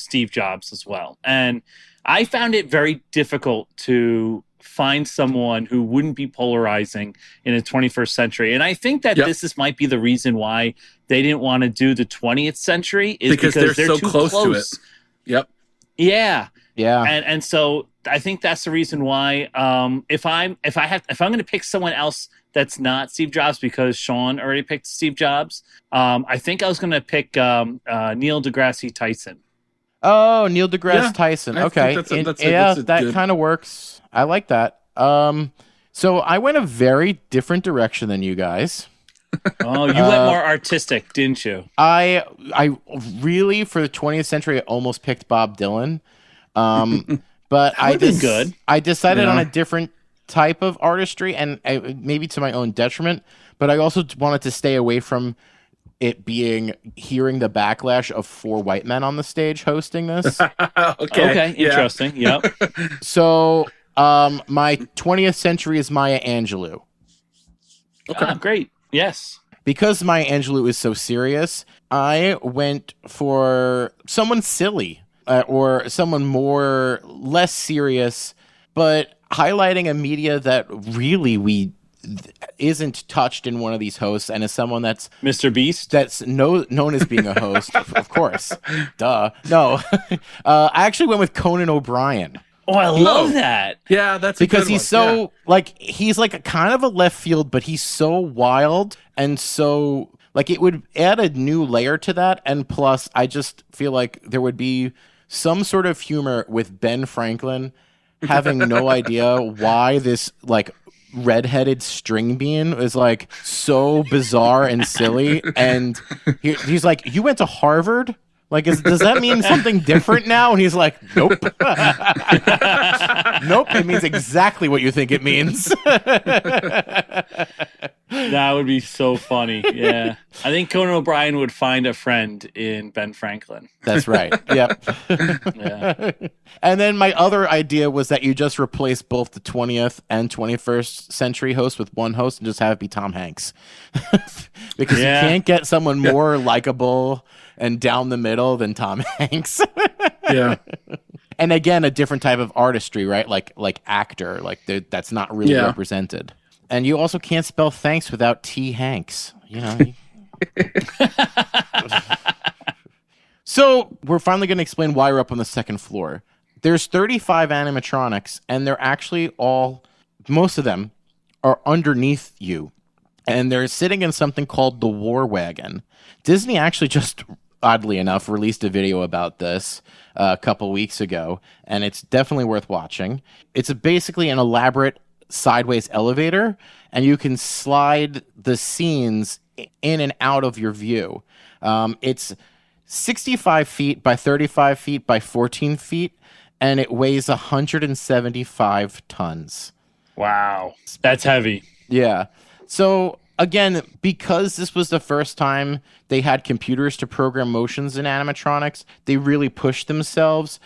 Steve Jobs as well. And I found it very difficult to find someone who wouldn't be polarizing in the 21st century. And I think that this might be the reason why they didn't want to do the 20th century is because they're so too close to it. Yep. Yeah. Yeah. And so I think that's the reason why if I'm going to pick someone else that's not Steve Jobs, because Sean already picked Steve Jobs, I think I was going to pick Neil deGrasse Tyson. Oh, Neil deGrasse Tyson. Okay. That kind of works. I like that. So I went a very different direction than you guys. Oh, you went more artistic, didn't you? I really, for the 20th century, I almost picked Bob Dylan. But I decided on a different type of artistry, and maybe to my own detriment, but I also wanted to stay away from it hearing the backlash of 4 white men on the stage hosting this. Okay, interesting. Yep. So my 20th century is Maya Angelou. Okay, great. Yes. Because Maya Angelou is so serious, I went for someone silly or someone less serious, but highlighting a media that really isn't touched in one of these hosts, and is someone that's Mr. Beast, that's known as being a host, of course. Duh. No, I actually went with Conan O'Brien. Oh, I love that. Yeah, that's because he's so he's like a kind of a left field, but he's so wild, and so it would add a new layer to that. And plus, I just feel like there would be some sort of humor with Ben Franklin having no idea why this redheaded string bean is like so bizarre and silly. And he's like, "You went to Harvard? Like, does that mean something different now?" And he's like, "Nope." Nope, it means exactly what you think it means. That would be so funny. Yeah. I think Conan O'Brien would find a friend in Ben Franklin. That's right. Yep. Yeah. And then my other idea was that you just replace both the 20th and 21st century host with one host and just have it be Tom Hanks. Because you can't get someone more likable and down the middle than Tom Hanks. Yeah. And again, a different type of artistry, right? Like actor, like that's not really represented. And you also can't spell thanks without T. Hanks. You know. So we're finally going to explain why we're up on the second floor. There's 35 animatronics, and they're actually most of them are underneath you. And they're sitting in something called the War Wagon. Disney actually just, oddly enough, released a video about this a couple weeks ago, and it's definitely worth watching. It's basically an elaborate sideways elevator, and you can slide the scenes in and out of your view. It's 65 feet by 35 feet by 14 feet, and it weighs 175 tons. Wow. That's heavy. Yeah. So again, because this was the first time they had computers to program motions in animatronics, they really pushed themselves.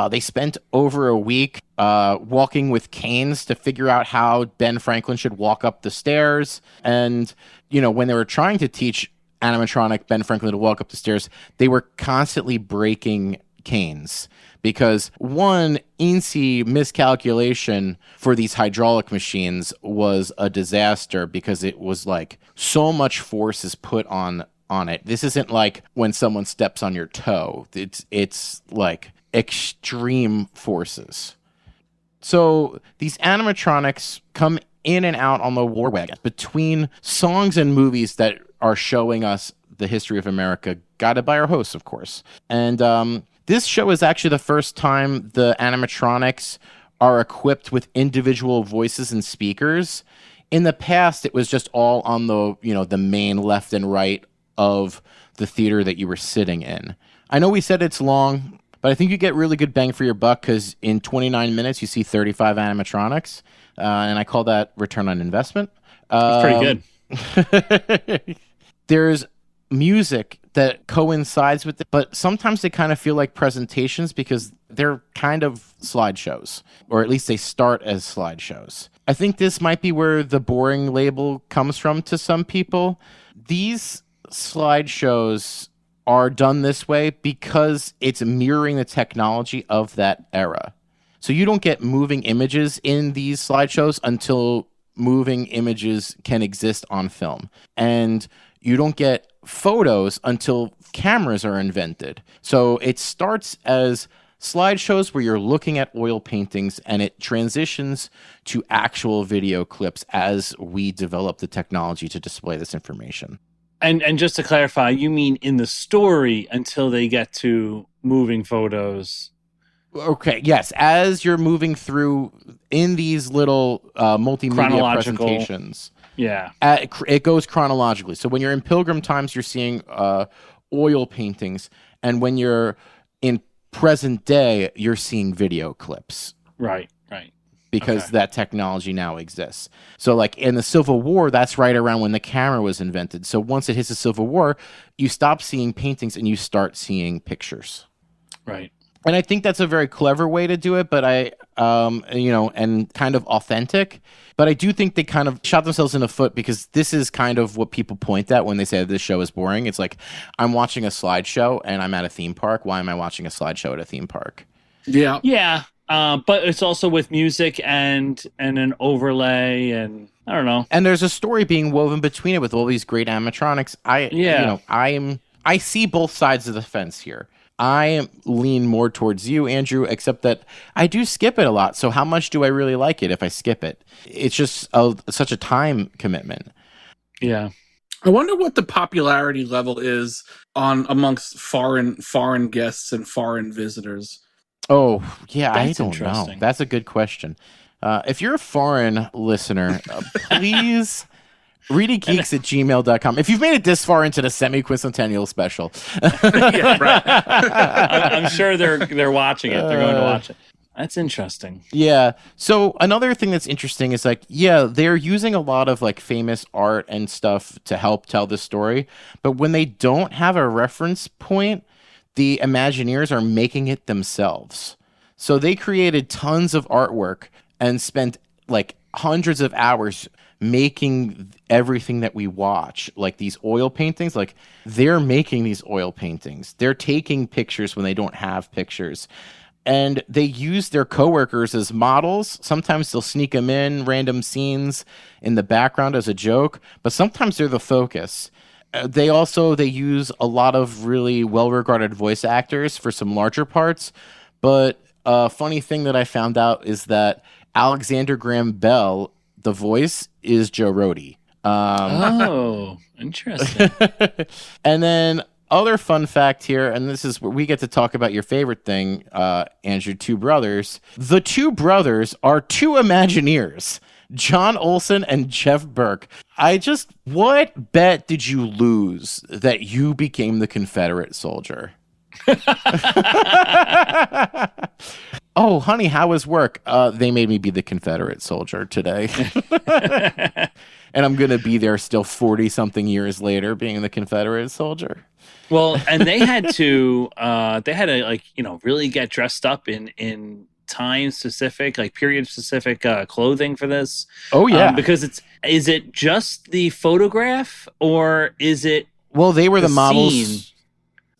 They spent over a week walking with canes to figure out how Ben Franklin should walk up the stairs. And, when they were trying to teach animatronic Ben Franklin to walk up the stairs, they were constantly breaking canes. Because one eensy miscalculation for these hydraulic machines was a disaster, because it was like so much force is put on it. This isn't like when someone steps on your toe. It's like extreme forces. So these animatronics come in and out on the War Wagon between songs and movies that are showing us the history of America, guided by our hosts, of course. And this show is actually the first time the animatronics are equipped with individual voices and speakers. In the past, it was just all on the main left and right of the theater that you were sitting in. I know we said it's long, but I think you get really good bang for your buck, because in 29 minutes, you see 35 animatronics, and I call that return on investment. That's pretty good. There's music that coincides with it, but sometimes they kind of feel like presentations because they're kind of slideshows, or at least they start as slideshows. I think this might be where the boring label comes from to some people. These slideshows are done this way because it's mirroring the technology of that era. So you don't get moving images in these slideshows until moving images can exist on film. And you don't get photos until cameras are invented. So it starts as slideshows where you're looking at oil paintings, and it transitions to actual video clips as we develop the technology to display this information. And just to clarify, you mean in the story until they get to moving photos? Okay, yes. As you're moving through in these little multimedia presentations. Yeah. It goes chronologically. So when you're in Pilgrim Times, you're seeing oil paintings. And when you're in present day, you're seeing video clips. Right. Because that technology now exists. So like in the Civil War, that's right around when the camera was invented. So once it hits the Civil War, you stop seeing paintings and you start seeing pictures. Right. And I think that's a very clever way to do it, but and kind of authentic. But I do think they kind of shot themselves in the foot, because this is kind of what people point at when they say this show is boring. It's like, I'm watching a slideshow and I'm at a theme park. Why am I watching a slideshow at a theme park? Yeah. Yeah. But it's also with music and an overlay, and I don't know. And there's a story being woven between it with all these great animatronics. I see both sides of the fence here. I lean more towards you, Andrew, except that I do skip it a lot. So how much do I really like it if I skip it? It's just such a time commitment. Yeah. I wonder what the popularity level is amongst foreign guests and foreign visitors. Oh, yeah, That's I don't know. That's a good question. If you're a foreign listener, please ReedyGeeks@gmail.com. If you've made it this far into the Semiquincentennial special. Yeah, right. I'm sure they're watching it. They're going to watch it. That's interesting. Yeah. So another thing that's interesting is like, yeah, they're using a lot of like famous art and stuff to help tell the story. But when they don't have a reference point, the Imagineers are making it themselves. So they created tons of artwork and spent like hundreds of hours making everything that we watch, like these oil paintings. Like they're making these oil paintings. They're taking pictures when they don't have pictures. And they use their coworkers as models. Sometimes they'll sneak them in random scenes in the background as a joke, but sometimes they're the focus. They use a lot of really well-regarded voice actors for some larger parts. But a funny thing that I found out is that Alexander Graham Bell, the voice, is Joe Rohde. Oh, interesting. And then other fun fact here, and this is where we get to talk about your favorite thing, Andrew, two brothers. The two brothers are two Imagineers, John Olson and Jeff Burke. What bet did you lose that you became the Confederate soldier? Oh, honey, how was work? They made me be the Confederate soldier today. And I'm going to be there still 40-something years later being the Confederate soldier. Well, and they had to like, really get dressed up in time specific, like period specific clothing for this. Oh yeah. Because is it just the photograph or is it they were the models. scene?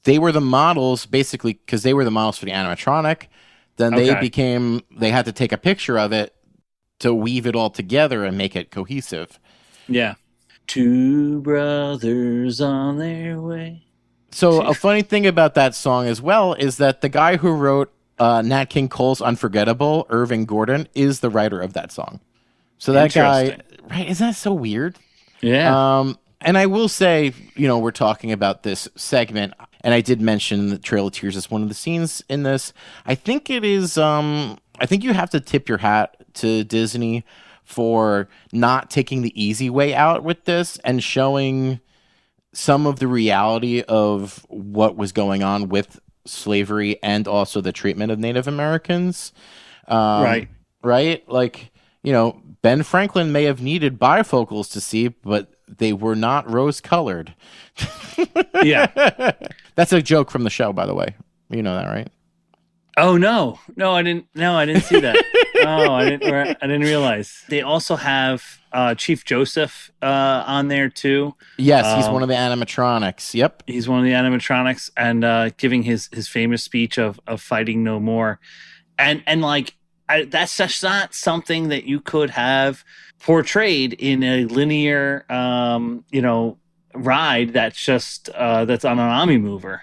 They were the models basically because they were the models for the animatronic. Then they had to take a picture of it to weave it all together and make it cohesive. Yeah. Two brothers on their way. So a funny thing about that song as well is that the guy who wrote Nat King Cole's Unforgettable, Irving Gordon, is the writer of that song. So that guy, right? Isn't that so weird? Yeah. And I will say, we're talking about this segment, and I did mention the Trail of Tears as one of the scenes in this. I think it is, I think you have to tip your hat to Disney for not taking the easy way out with this and showing some of the reality of what was going on with slavery and also the treatment of Native Americans. Right. Right? Like, Ben Franklin may have needed bifocals to see, but they were not rose-colored. Yeah. That's a joke from the show, by the way. You know that, right? Oh no, I didn't see that. Oh, I didn't realize. They also have Chief Joseph on there too. Yes, he's one of the animatronics. Yep, he's one of the animatronics, and giving his famous speech of fighting no more, and like that's just not something that you could have portrayed in a linear, ride that's just that's on an Omni mover.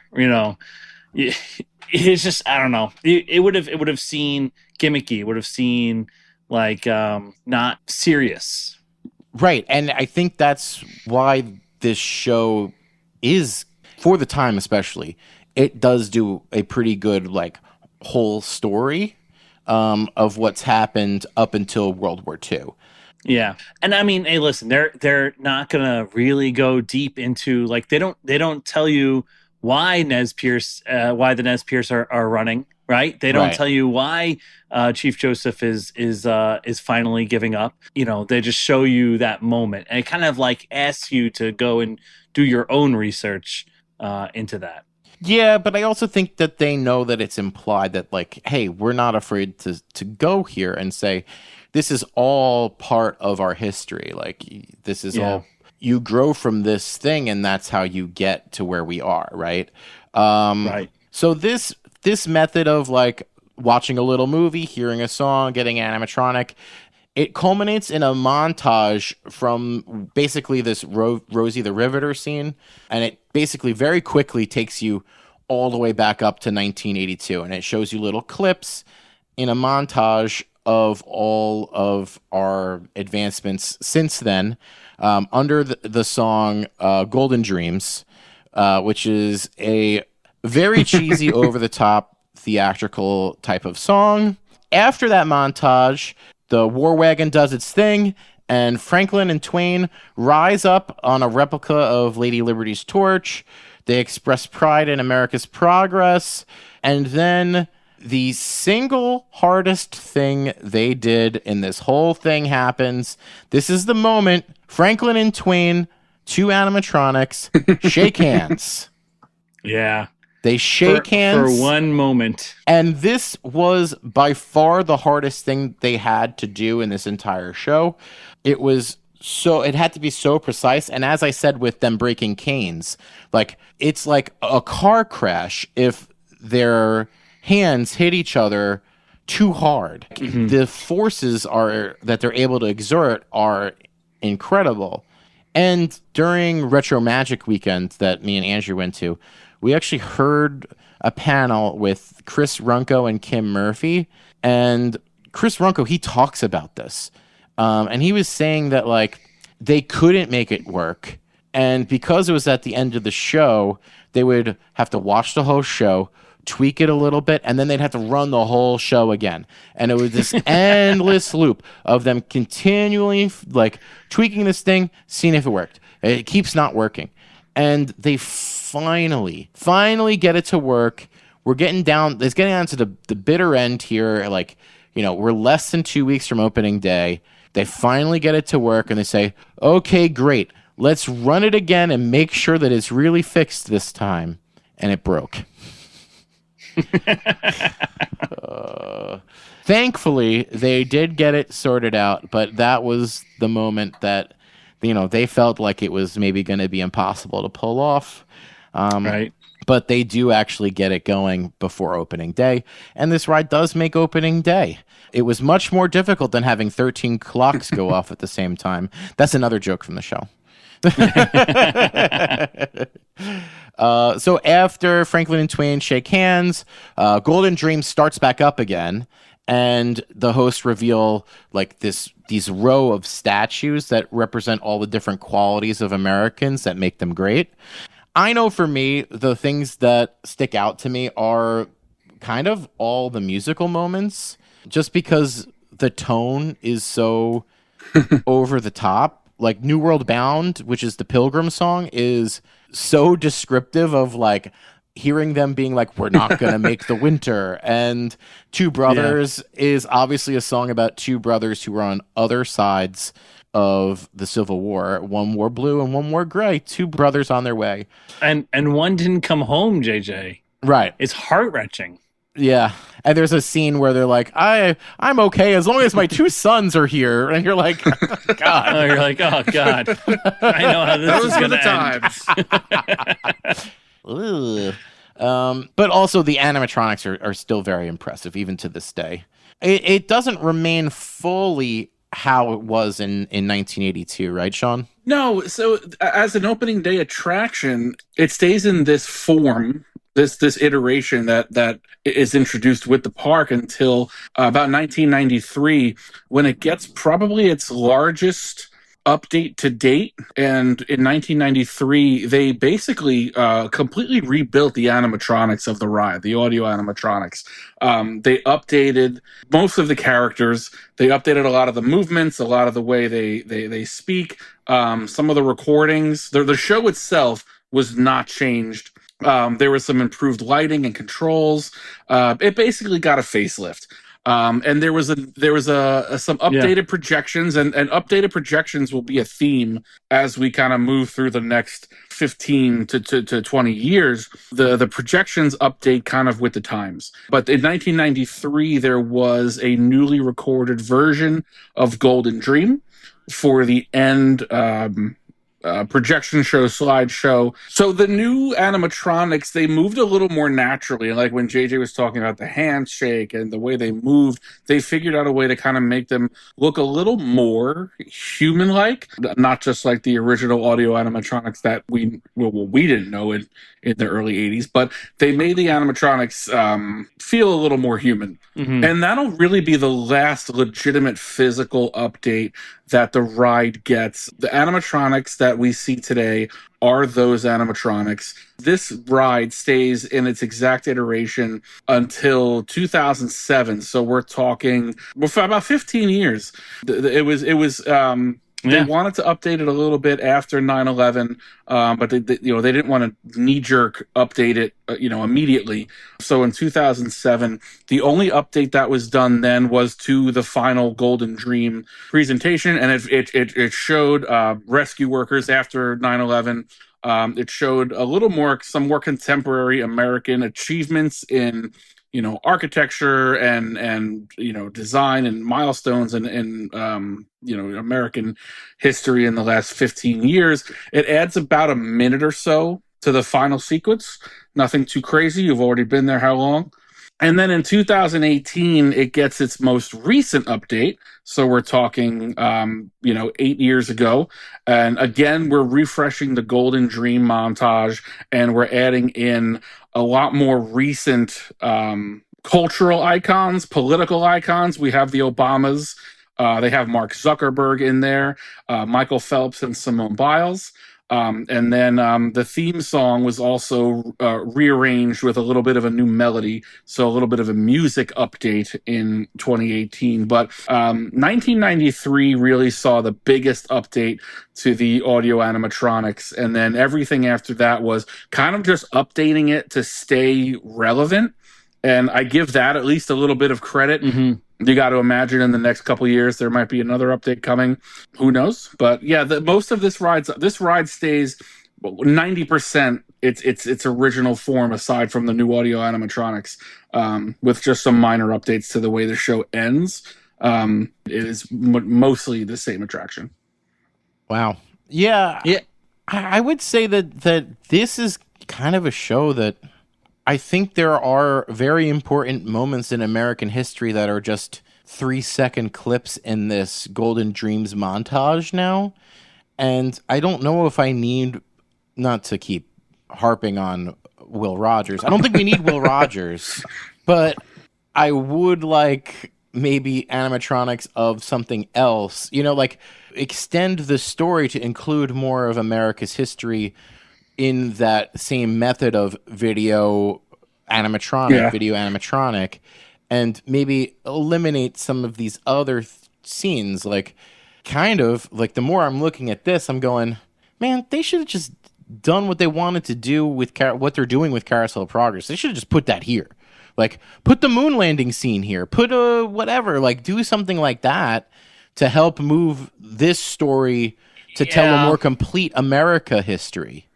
It's just, I don't know. It would have seemed gimmicky. It would have seemed like not serious. Right. And I think that's why this show is, for the time especially, it does do a pretty good like whole story of what's happened up until World War II. Yeah. And I mean, hey, listen, they're not gonna really go deep into like they don't tell you why the Nez Perce are running, right? They don't tell you why Chief Joseph is finally giving up. They just show you that moment, and it kind of like asks you to go and do your own research into that. Yeah, but I also think that they know that it's implied that like, hey, we're not afraid to go here and say this is all part of our history. Like this is all. You grow from this thing, and that's how you get to where we are, right? Right. So this method of like watching a little movie, hearing a song, getting animatronic, it culminates in a montage from basically this Rosie the Riveter scene, and it basically very quickly takes you all the way back up to 1982, and it shows you little clips in a montage of all of our advancements since then. Under the song Golden Dreams, which is a very cheesy, over-the-top, theatrical type of song. After that montage, The war wagon does its thing, and Franklin and Twain rise up on a replica of Lady Liberty's torch. They express pride in America's progress, and then the single hardest thing they did in this whole thing happens. This is the moment Franklin and Twain, two animatronics, shake hands. Yeah. They shake hands. For one moment. And this was by far the hardest thing they had to do in this entire show. It had to be so precise. And as I said with them breaking canes, like it's like a car crash if their hands hit each other too hard. Mm-hmm. The forces that they're able to exert are incredible. And during Retro Magic Weekend that me and Andrew went to, we actually heard a panel with Chris Runko and Kim Murphy. And Chris Runko, he talks about this. And he was saying that, like, they couldn't make it work. And because it was at the end of the show, they would have to watch the whole show, tweak it a little bit, and then they'd have to run the whole show again. And it was this endless loop of them continually, like, tweaking this thing, seeing if it worked. It keeps not working. And they finally get it to work. It's getting down to the bitter end here. Like, you know, we're less than 2 weeks from opening day. They finally get it to work, and they say, okay, great. Let's run it again and make sure that it's really fixed this time. And it broke. Thankfully, they did get it sorted out, but that was the moment that, you know, they felt like it was maybe going to be impossible to pull off. Right. But they do actually get it going before opening day. And this ride does make opening day. It was much more difficult than having 13 clocks go off at the same time. That's another joke from the show. So after Franklin and Twain shake hands, Golden Dream starts back up again. And the hosts reveal like these row of statues that represent all the different qualities of Americans that make them great. I know for me, the things that stick out to me are kind of all the musical moments, just because the tone is so over the top. Like New World Bound, which is the Pilgrim song, is so descriptive of like hearing them being like, we're not going to make the winter. And Two Brothers is obviously a song about two brothers who were on other sides of the Civil War. One wore blue and one wore gray. Two brothers on their way. And one didn't come home, JJ. Right. It's heart-wrenching. Yeah. And there's a scene where they're like, I'm okay as long as my two sons are here. And you're like, oh, God. Oh, you're like, oh, God. I know how this is going to end. But also the animatronics are still very impressive, even to this day. It doesn't remain fully how it was in 1982, right, Sean? No, so as an opening day attraction, it stays in this form, this iteration that is introduced with the park until about 1993, when it gets probably its largest update to date. And in 1993, they basically completely rebuilt the animatronics of the ride, the audio animatronics. They updated most of the characters. They updated a lot of the movements, a lot of the way they speak, some of the recordings. The show itself was not changed. There was some improved lighting and controls. It basically got a facelift. And there was some updated projections, and updated projections will be a theme as we kind of move through the next 15 to 20 years. The projections update kind of with the times. But in 1993, there was a newly recorded version of Golden Dream for the end projection show, slideshow. So the new animatronics, they moved a little more naturally. Like when JJ was talking about the handshake and the way they moved, they figured out a way to kind of make them look a little more human-like, not just like the original audio animatronics that we didn't know in the early 80s, but they made the animatronics feel a little more human. Mm-hmm. And that'll really be the last legitimate physical update that the ride gets. The animatronics that that we see today are those animatronics. This ride stays in its exact iteration until 2007. So we're talking for about 15 years. They wanted to update it a little bit after 9/11, but they didn't want to knee jerk update it, immediately. So in 2007, the only update that was done then was to the final Golden Dream presentation, and it showed rescue workers after 9/11. It showed some more contemporary American achievements in architecture and design and milestones and American history in the last 15 years. It adds about a minute or so to the final sequence. Nothing too crazy. You've already been there how long? And then in 2018, it gets its most recent update. So we're talking, 8 years ago. And again, we're refreshing the Golden Dream montage, and we're adding in a lot more recent cultural icons, political icons. We have the Obamas. They have Mark Zuckerberg in there, Michael Phelps and Simone Biles. And then the theme song was also rearranged with a little bit of a new melody, so a little bit of a music update in 2018. But 1993 really saw the biggest update to the audio animatronics, and then everything after that was kind of just updating it to stay relevant. And I give that at least a little bit of credit. Mm-hmm. You got to imagine in the next couple of years there might be another update coming. Who knows? But yeah, most of this ride stays 90% its original form, aside from the new audio animatronics, with just some minor updates to the way the show ends. It is mostly the same attraction. Wow. Yeah. I would say that this is kind of a show that I think there are very important moments in American history that are just 3-second clips in this Golden Dreams montage now. And I don't know if I need, not to keep harping on Will Rogers. I don't think we need Will Rogers, but I would like maybe animatronics of something else, extend the story to include more of America's history in that same method of video animatronic, and maybe eliminate some of these other scenes. The more I'm looking at this, I'm going, man, they should have just done what they wanted to do with what they're doing with Carousel of Progress. They should have just put that here. Put the moon landing scene here. Put whatever. Do something like that to help move this story to tell a more complete America history.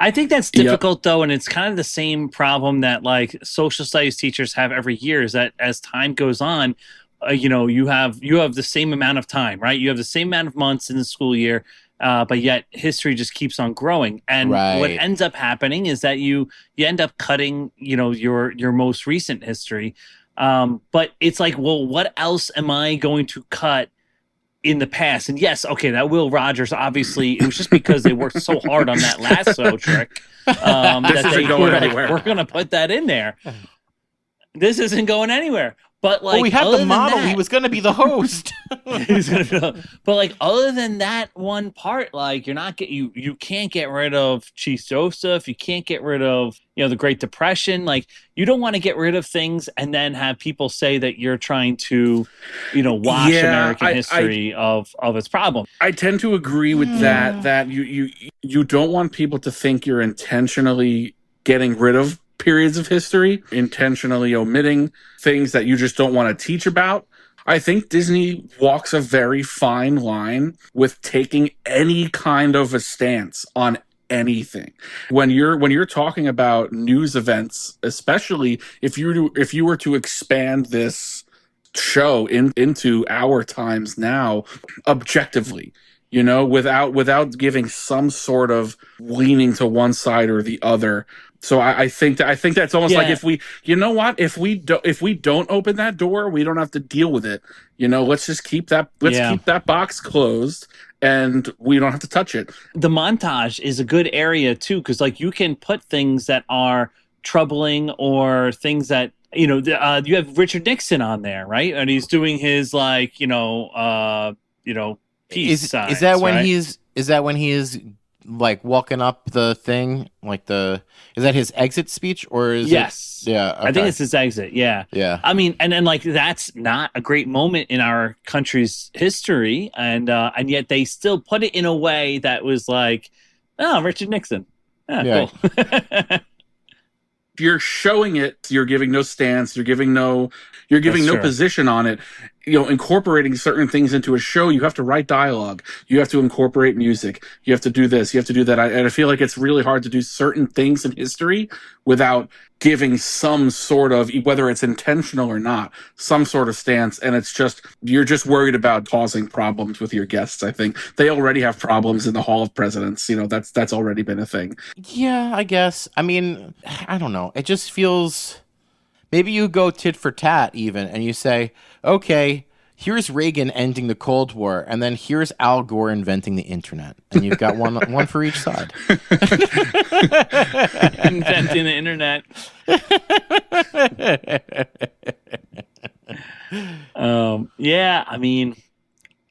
I think that's difficult, though, and it's kind of the same problem that social studies teachers have every year. Is that as time goes on, you have the same amount of time, right? You have the same amount of months in the school year, but yet history just keeps on growing. And what ends up happening is that you end up cutting, your most recent history. But it's well, what else am I going to cut in the past? And yes, okay, that Will Rogers, obviously, it was just because they worked so hard on that lasso trick that they were we're going to put that in there. This isn't going anywhere. But we had the model. He was going to be the host. But other than that one part, you're not you can't get rid of Chief Joseph. You can't get rid of the Great Depression. You don't want to get rid of things and then have people say that you're trying to wash American history of its problem. I tend to agree with that. That you don't want people to think you're intentionally getting rid of periods of history, intentionally omitting things that you just don't want to teach about. I think Disney walks a very fine line with taking any kind of a stance on anything. When you're talking about news events, especially if you were to expand this show into our times now, objectively, without giving some sort of leaning to one side or the other. So I think that's almost like if we don't open that door, we don't have to deal with it. Let's just keep that box closed, and we don't have to touch it. The montage is a good area too, because you can put things that are troubling or things that you have Richard Nixon on there, right? And he's doing his peace signs, is that when he is like walking up the thing, like is that his exit speech or is yes. it? Yeah, okay. I think it's his exit. Yeah. Yeah. I mean, and then like that's not a great moment in our country's history, and yet they still put it in a way that was like, oh, Richard Nixon. Yeah. Cool. You're showing it, you're giving no stance, you're giving no That's true. position on it. Incorporating certain things into a show, you have to write dialogue, you have to incorporate music, you have to do this, you have to do that. And I feel like it's really hard to do certain things in history without giving some sort of, whether it's intentional or not, some sort of stance. And it's just, you're just worried about causing problems with your guests. I think they already have problems in the Hall of Presidents. That's already been a thing. Yeah, I guess. I mean, I don't know. It just feels, maybe you go tit for tat even, and you say, okay, here's Reagan ending the Cold War, and then here's Al Gore inventing the internet, and you've got one for each side. Inventing the internet. Yeah, I mean,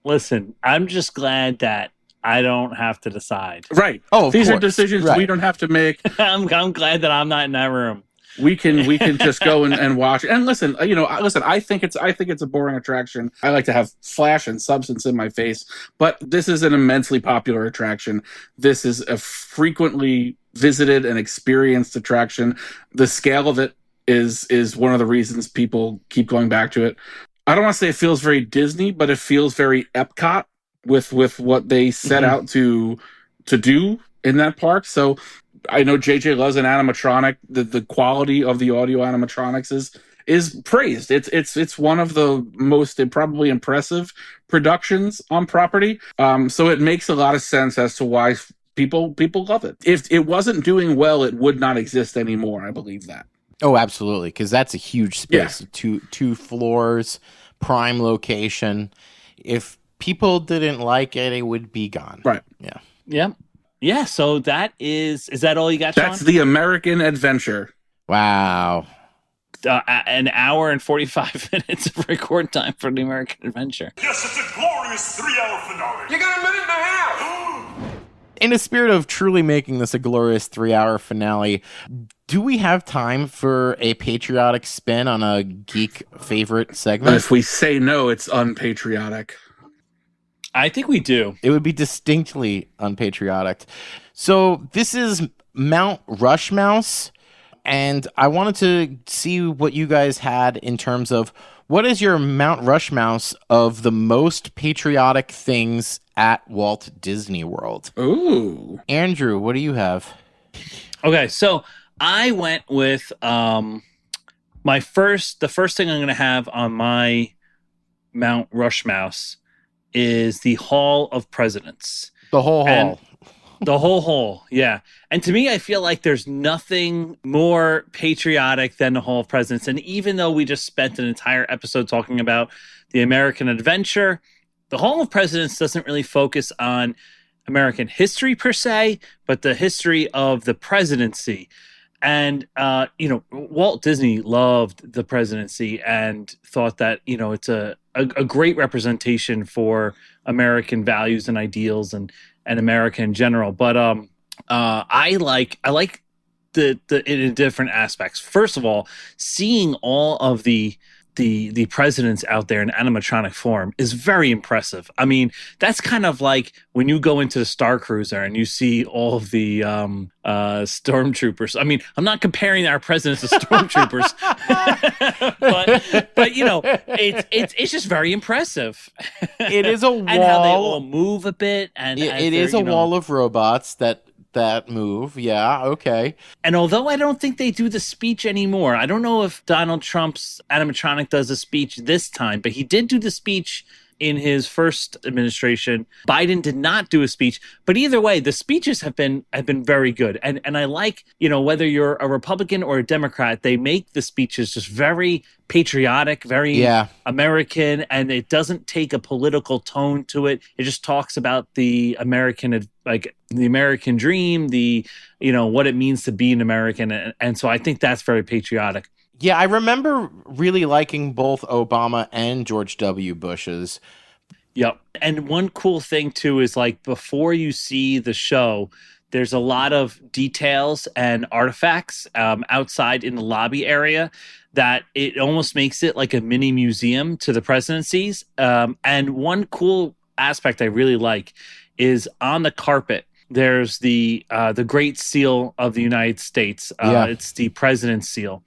listen, I'm just glad that I don't have to decide. Right. Oh, these course. are decisions Right. we don't have to make. I'm glad that I'm not in that room. We can just go and watch. And listen, I think it's a boring attraction. I like to have flash and substance in my face, but this is an immensely popular attraction. This is a frequently visited and experienced attraction. The scale of it is one of the reasons people keep going back to it. I don't want to say it feels very Disney, but it feels very Epcot with what they set out to do in that park. So I know JJ loves an animatronic. The quality of the audio animatronics is praised. It's one of the most probably impressive productions on property. So it makes a lot of sense as to why people love it. If it wasn't doing well, it would not exist anymore. I believe that. Oh, absolutely, because that's a huge space. Yeah. Two floors, prime location. If people didn't like it, it would be gone. Right. Yeah. Yeah. Yeah, so that is that all you got, Sean? That's the American Adventure. Wow. An hour and 45 minutes of record time for the American Adventure. Yes, it's a glorious 3-hour finale. You got a minute and a half. In the spirit of truly making this a glorious 3-hour finale, do we have time for a patriotic spin on a geek favorite segment? If we say no, it's unpatriotic. I think we do. It would be distinctly unpatriotic. So this is Mount RushMOUSE, and I wanted to see what you guys had in terms of what is your Mount RushMOUSE of the most patriotic things at Walt Disney World. Ooh. Andrew, what do you have? Okay, so I went with the first thing I'm going to have on my Mount RushMOUSE is the Hall of Presidents. The whole hall. The whole hall, yeah. And to me, I feel like there's nothing more patriotic than the Hall of Presidents. And even though we just spent an entire episode talking about the American Adventure, the Hall of Presidents doesn't really focus on American history per se, but the history of the presidency. And, Walt Disney loved the presidency and thought that, it's a great representation for American values and ideals and America in general. But I like the in different aspects. First of all, seeing all of the presidents out there in animatronic form is very impressive. I mean, that's kind of like when you go into the Star Cruiser and you see all of the stormtroopers. I mean, I'm not comparing our presidents to stormtroopers, but it's just very impressive. It is a wall, and how they all move a bit, and it is a wall of robots that move. Yeah, okay. And although I don't think they do the speech anymore, I don't know if Donald Trump's animatronic does a speech this time, but he did do the speech in his first administration. Biden did not do a speech, but either way, the speeches have been very good. And I like, whether you're a Republican or a Democrat, they make the speeches just very patriotic, very American, and it doesn't take a political tone to it. It just talks about the American, like the American dream, what it means to be an American. And so I think that's very patriotic. Yeah, I remember really liking both Obama and George W. Bush's. Yep. And one cool thing too is like before you see the show, there's a lot of details and artifacts outside in the lobby area that it almost makes it like a mini museum to the presidencies. And one cool aspect I really like is on the carpet. There's the Great Seal of the United States. It's the President's Seal.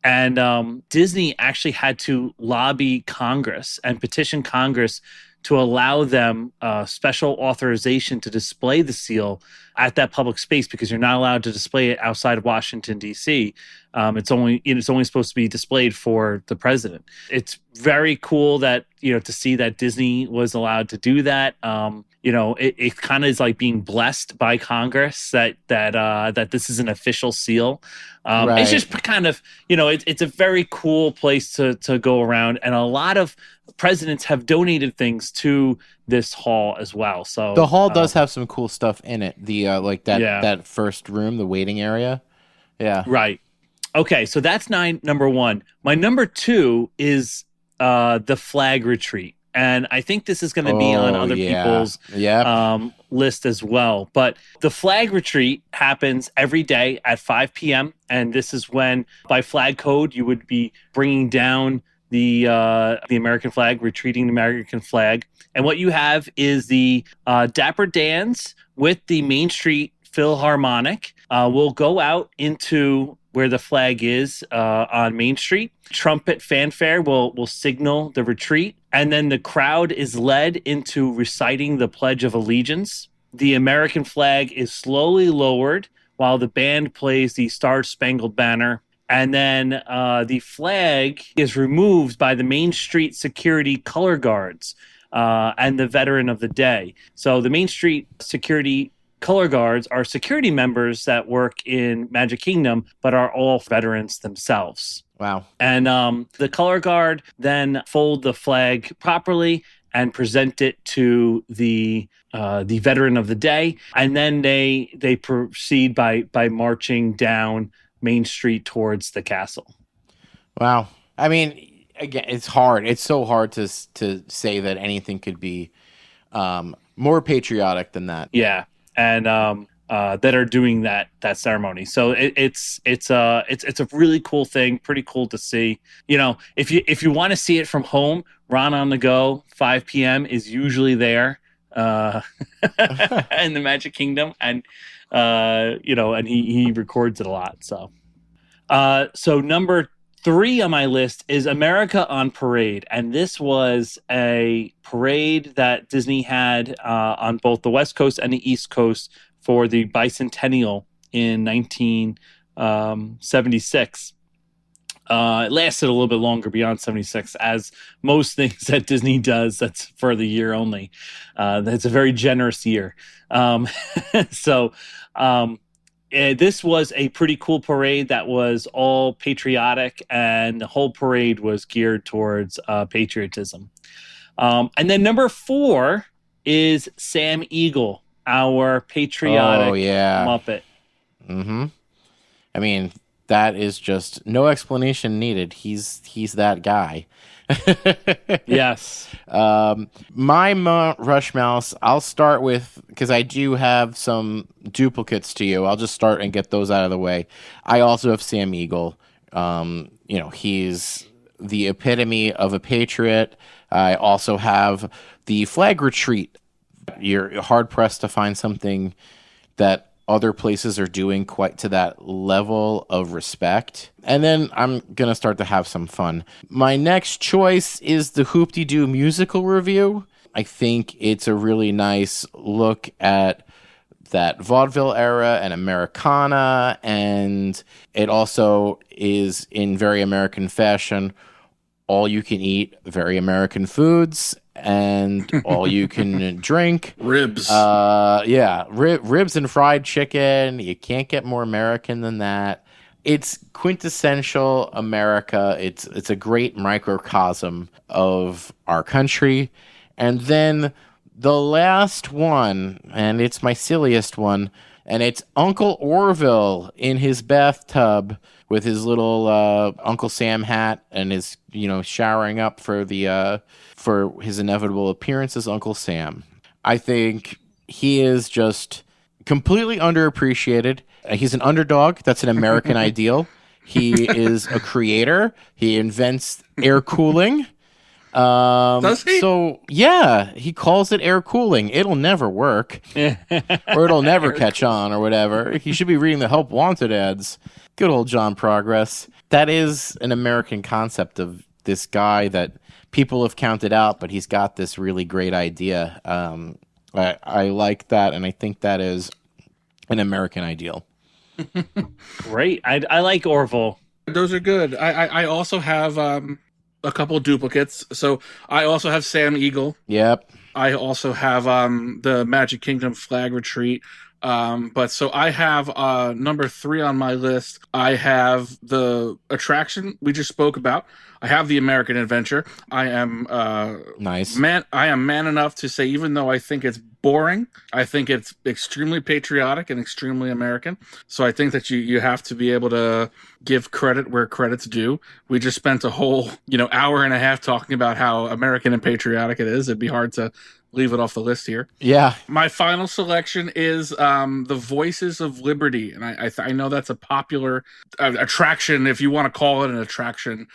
And Disney actually had to lobby Congress and petition Congress to allow them special authorization to display the seal at that public space, because you're not allowed to display it outside of Washington, D.C. It's only supposed to be displayed for the president. It's very cool that, to see that Disney was allowed to do that. It kind of is like being blessed by Congress that this is an official seal. Right. It's just kind of, it's a very cool place to go around. And a lot of presidents have donated things to this hall as well. So the hall does have some cool stuff in it. The that first room, the waiting area. Yeah. Right. Okay, so that's number one. My number two is the flag retreat. And I think this is going to be on other people's list as well. But the flag retreat happens every day at 5 p.m. And this is when, by flag code, you would be bringing down the American flag, retreating the American flag. And what you have is the Dapper Dans with the Main Street Philharmonic will go out into where the flag is on Main Street. Trumpet fanfare will signal the retreat. And then the crowd is led into reciting the Pledge of Allegiance. The American flag is slowly lowered while the band plays the Star-Spangled Banner. And then the flag is removed by the Main Street security color guards and the veteran of the day. So the Main Street security color guards are security members that work in Magic Kingdom, but are all veterans themselves. Wow. And the color guard then fold the flag properly and present it to the veteran of the day. And then they proceed by marching down Main Street towards the castle. Wow. I mean, again, it's hard. It's so hard to say that anything could be more patriotic than that. Yeah. And that are doing that ceremony. So it's a really cool thing, pretty cool to see. If you want to see it from home, Ron on the Go, 5 p.m. is usually there in the Magic Kingdom, and and he records it a lot. So number 3 on my list is America on Parade, and this was a parade that Disney had on both the West Coast and the East Coast for the bicentennial in 1976. It lasted a little bit longer beyond 76, as most things that Disney does, that's for the year only. It's a very generous year. This was a pretty cool parade that was all patriotic, and the whole parade was geared towards patriotism. And then number 4 is Sam Eagle, our patriotic Muppet. Mm-hmm. I mean, that is just no explanation needed. He's that guy. Yes. My Mount RushMOUSE, I'll start with, because I do have some duplicates to you. I'll just start and get those out of the way. I also have Sam Eagle. He's the epitome of a patriot. I also have the flag retreat. You're hard pressed to find something that other places are doing quite to that level of respect. And then I'm going to start to have some fun. My next choice is the Hoop-Dee-Doo musical review. I think it's a really nice look at that vaudeville era and Americana, and it also is in very American fashion. All you can eat, very American foods, and all you can drink. Ribs. Ribs and fried chicken. You can't get more American than that. It's quintessential America. It's a great microcosm of our country. And then the last one, and it's my silliest one, and it's Uncle Orville in his bathtub with his little Uncle Sam hat and his, showering up for the for his inevitable appearance as Uncle Sam. I think he is just completely underappreciated. He's an underdog. That's an American ideal. He is a creator. He invents air cooling. Does he? So, yeah, he calls it air cooling. It'll never work. Or it'll never catch on or whatever. He should be reading the Help Wanted ads. Good old John Progress. That is an American concept of this guy that people have counted out, but he's got this really great idea. I like that, and I think that is an American ideal. Great. I like Orville. Those are good. I also have a couple duplicates. So I also have Sam Eagle. Yep. I also have the Magic Kingdom flag retreat. But so I have number 3 on my list. I have the attraction we just spoke about. I have the American Adventure. I am nice. I am man enough to say, even though I think it's boring, I think it's extremely patriotic and extremely American. So I think that you have to be able to give credit where credit's due. We just spent a whole hour and a half talking about how American and patriotic it is. It'd be hard to leave it off the list here. Yeah. My final selection is the Voices of Liberty, and I know that's a popular attraction, if you want to call it an attraction,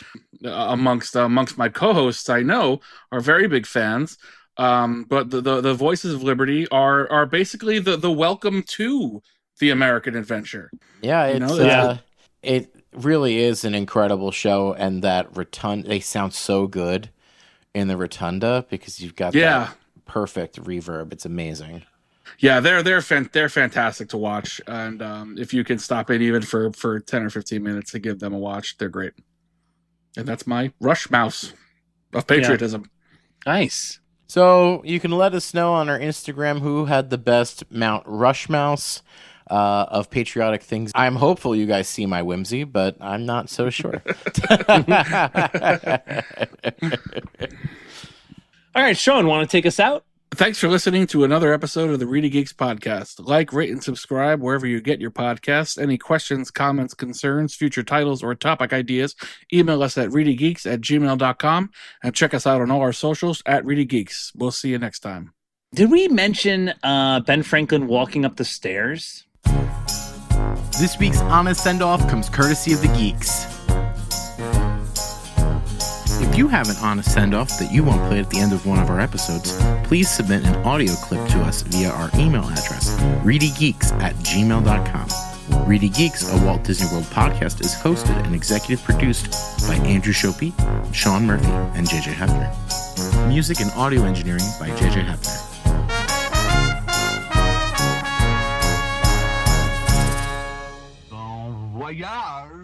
amongst my co-hosts. I know are very big fans. But the Voices of Liberty are basically the welcome to the American Adventure. Yeah, it really is an incredible show, and that rotunda, they sound so good in the rotunda because you've got that perfect reverb. It's amazing. Yeah, they're fantastic to watch, and if you can stop in even for 10 or 15 minutes to give them a watch, they're great. And that's my RushMOUSE of patriotism. Yeah. Nice. So you can let us know on our Instagram who had the best Mount RushMOUSE of patriotic things. I'm hopeful you guys see my whimsy, but I'm not so sure. All right, Sean, want to take us out? Thanks for listening to another episode of the ReedyGeeks podcast. Like, rate, and subscribe wherever you get your podcasts. Any questions, comments, concerns, future titles, or topic ideas, email us at ReedyGeeks@gmail.com and check us out on all our socials at ReedyGeeks. We'll see you next time. Did we mention Ben Franklin walking up the stairs? This week's Honest Send-Off comes courtesy of the Geeks. If you have an honest send-off that you want played at the end of one of our episodes, please submit an audio clip to us via our email address, ReedyGeeks@gmail.com. ReedyGeeks, a Walt Disney World podcast, is hosted and executive produced by Andrew Shopey, Sean Murphy, and JJ Hefner. Music and audio engineering by JJ Hefner. Bon voyage!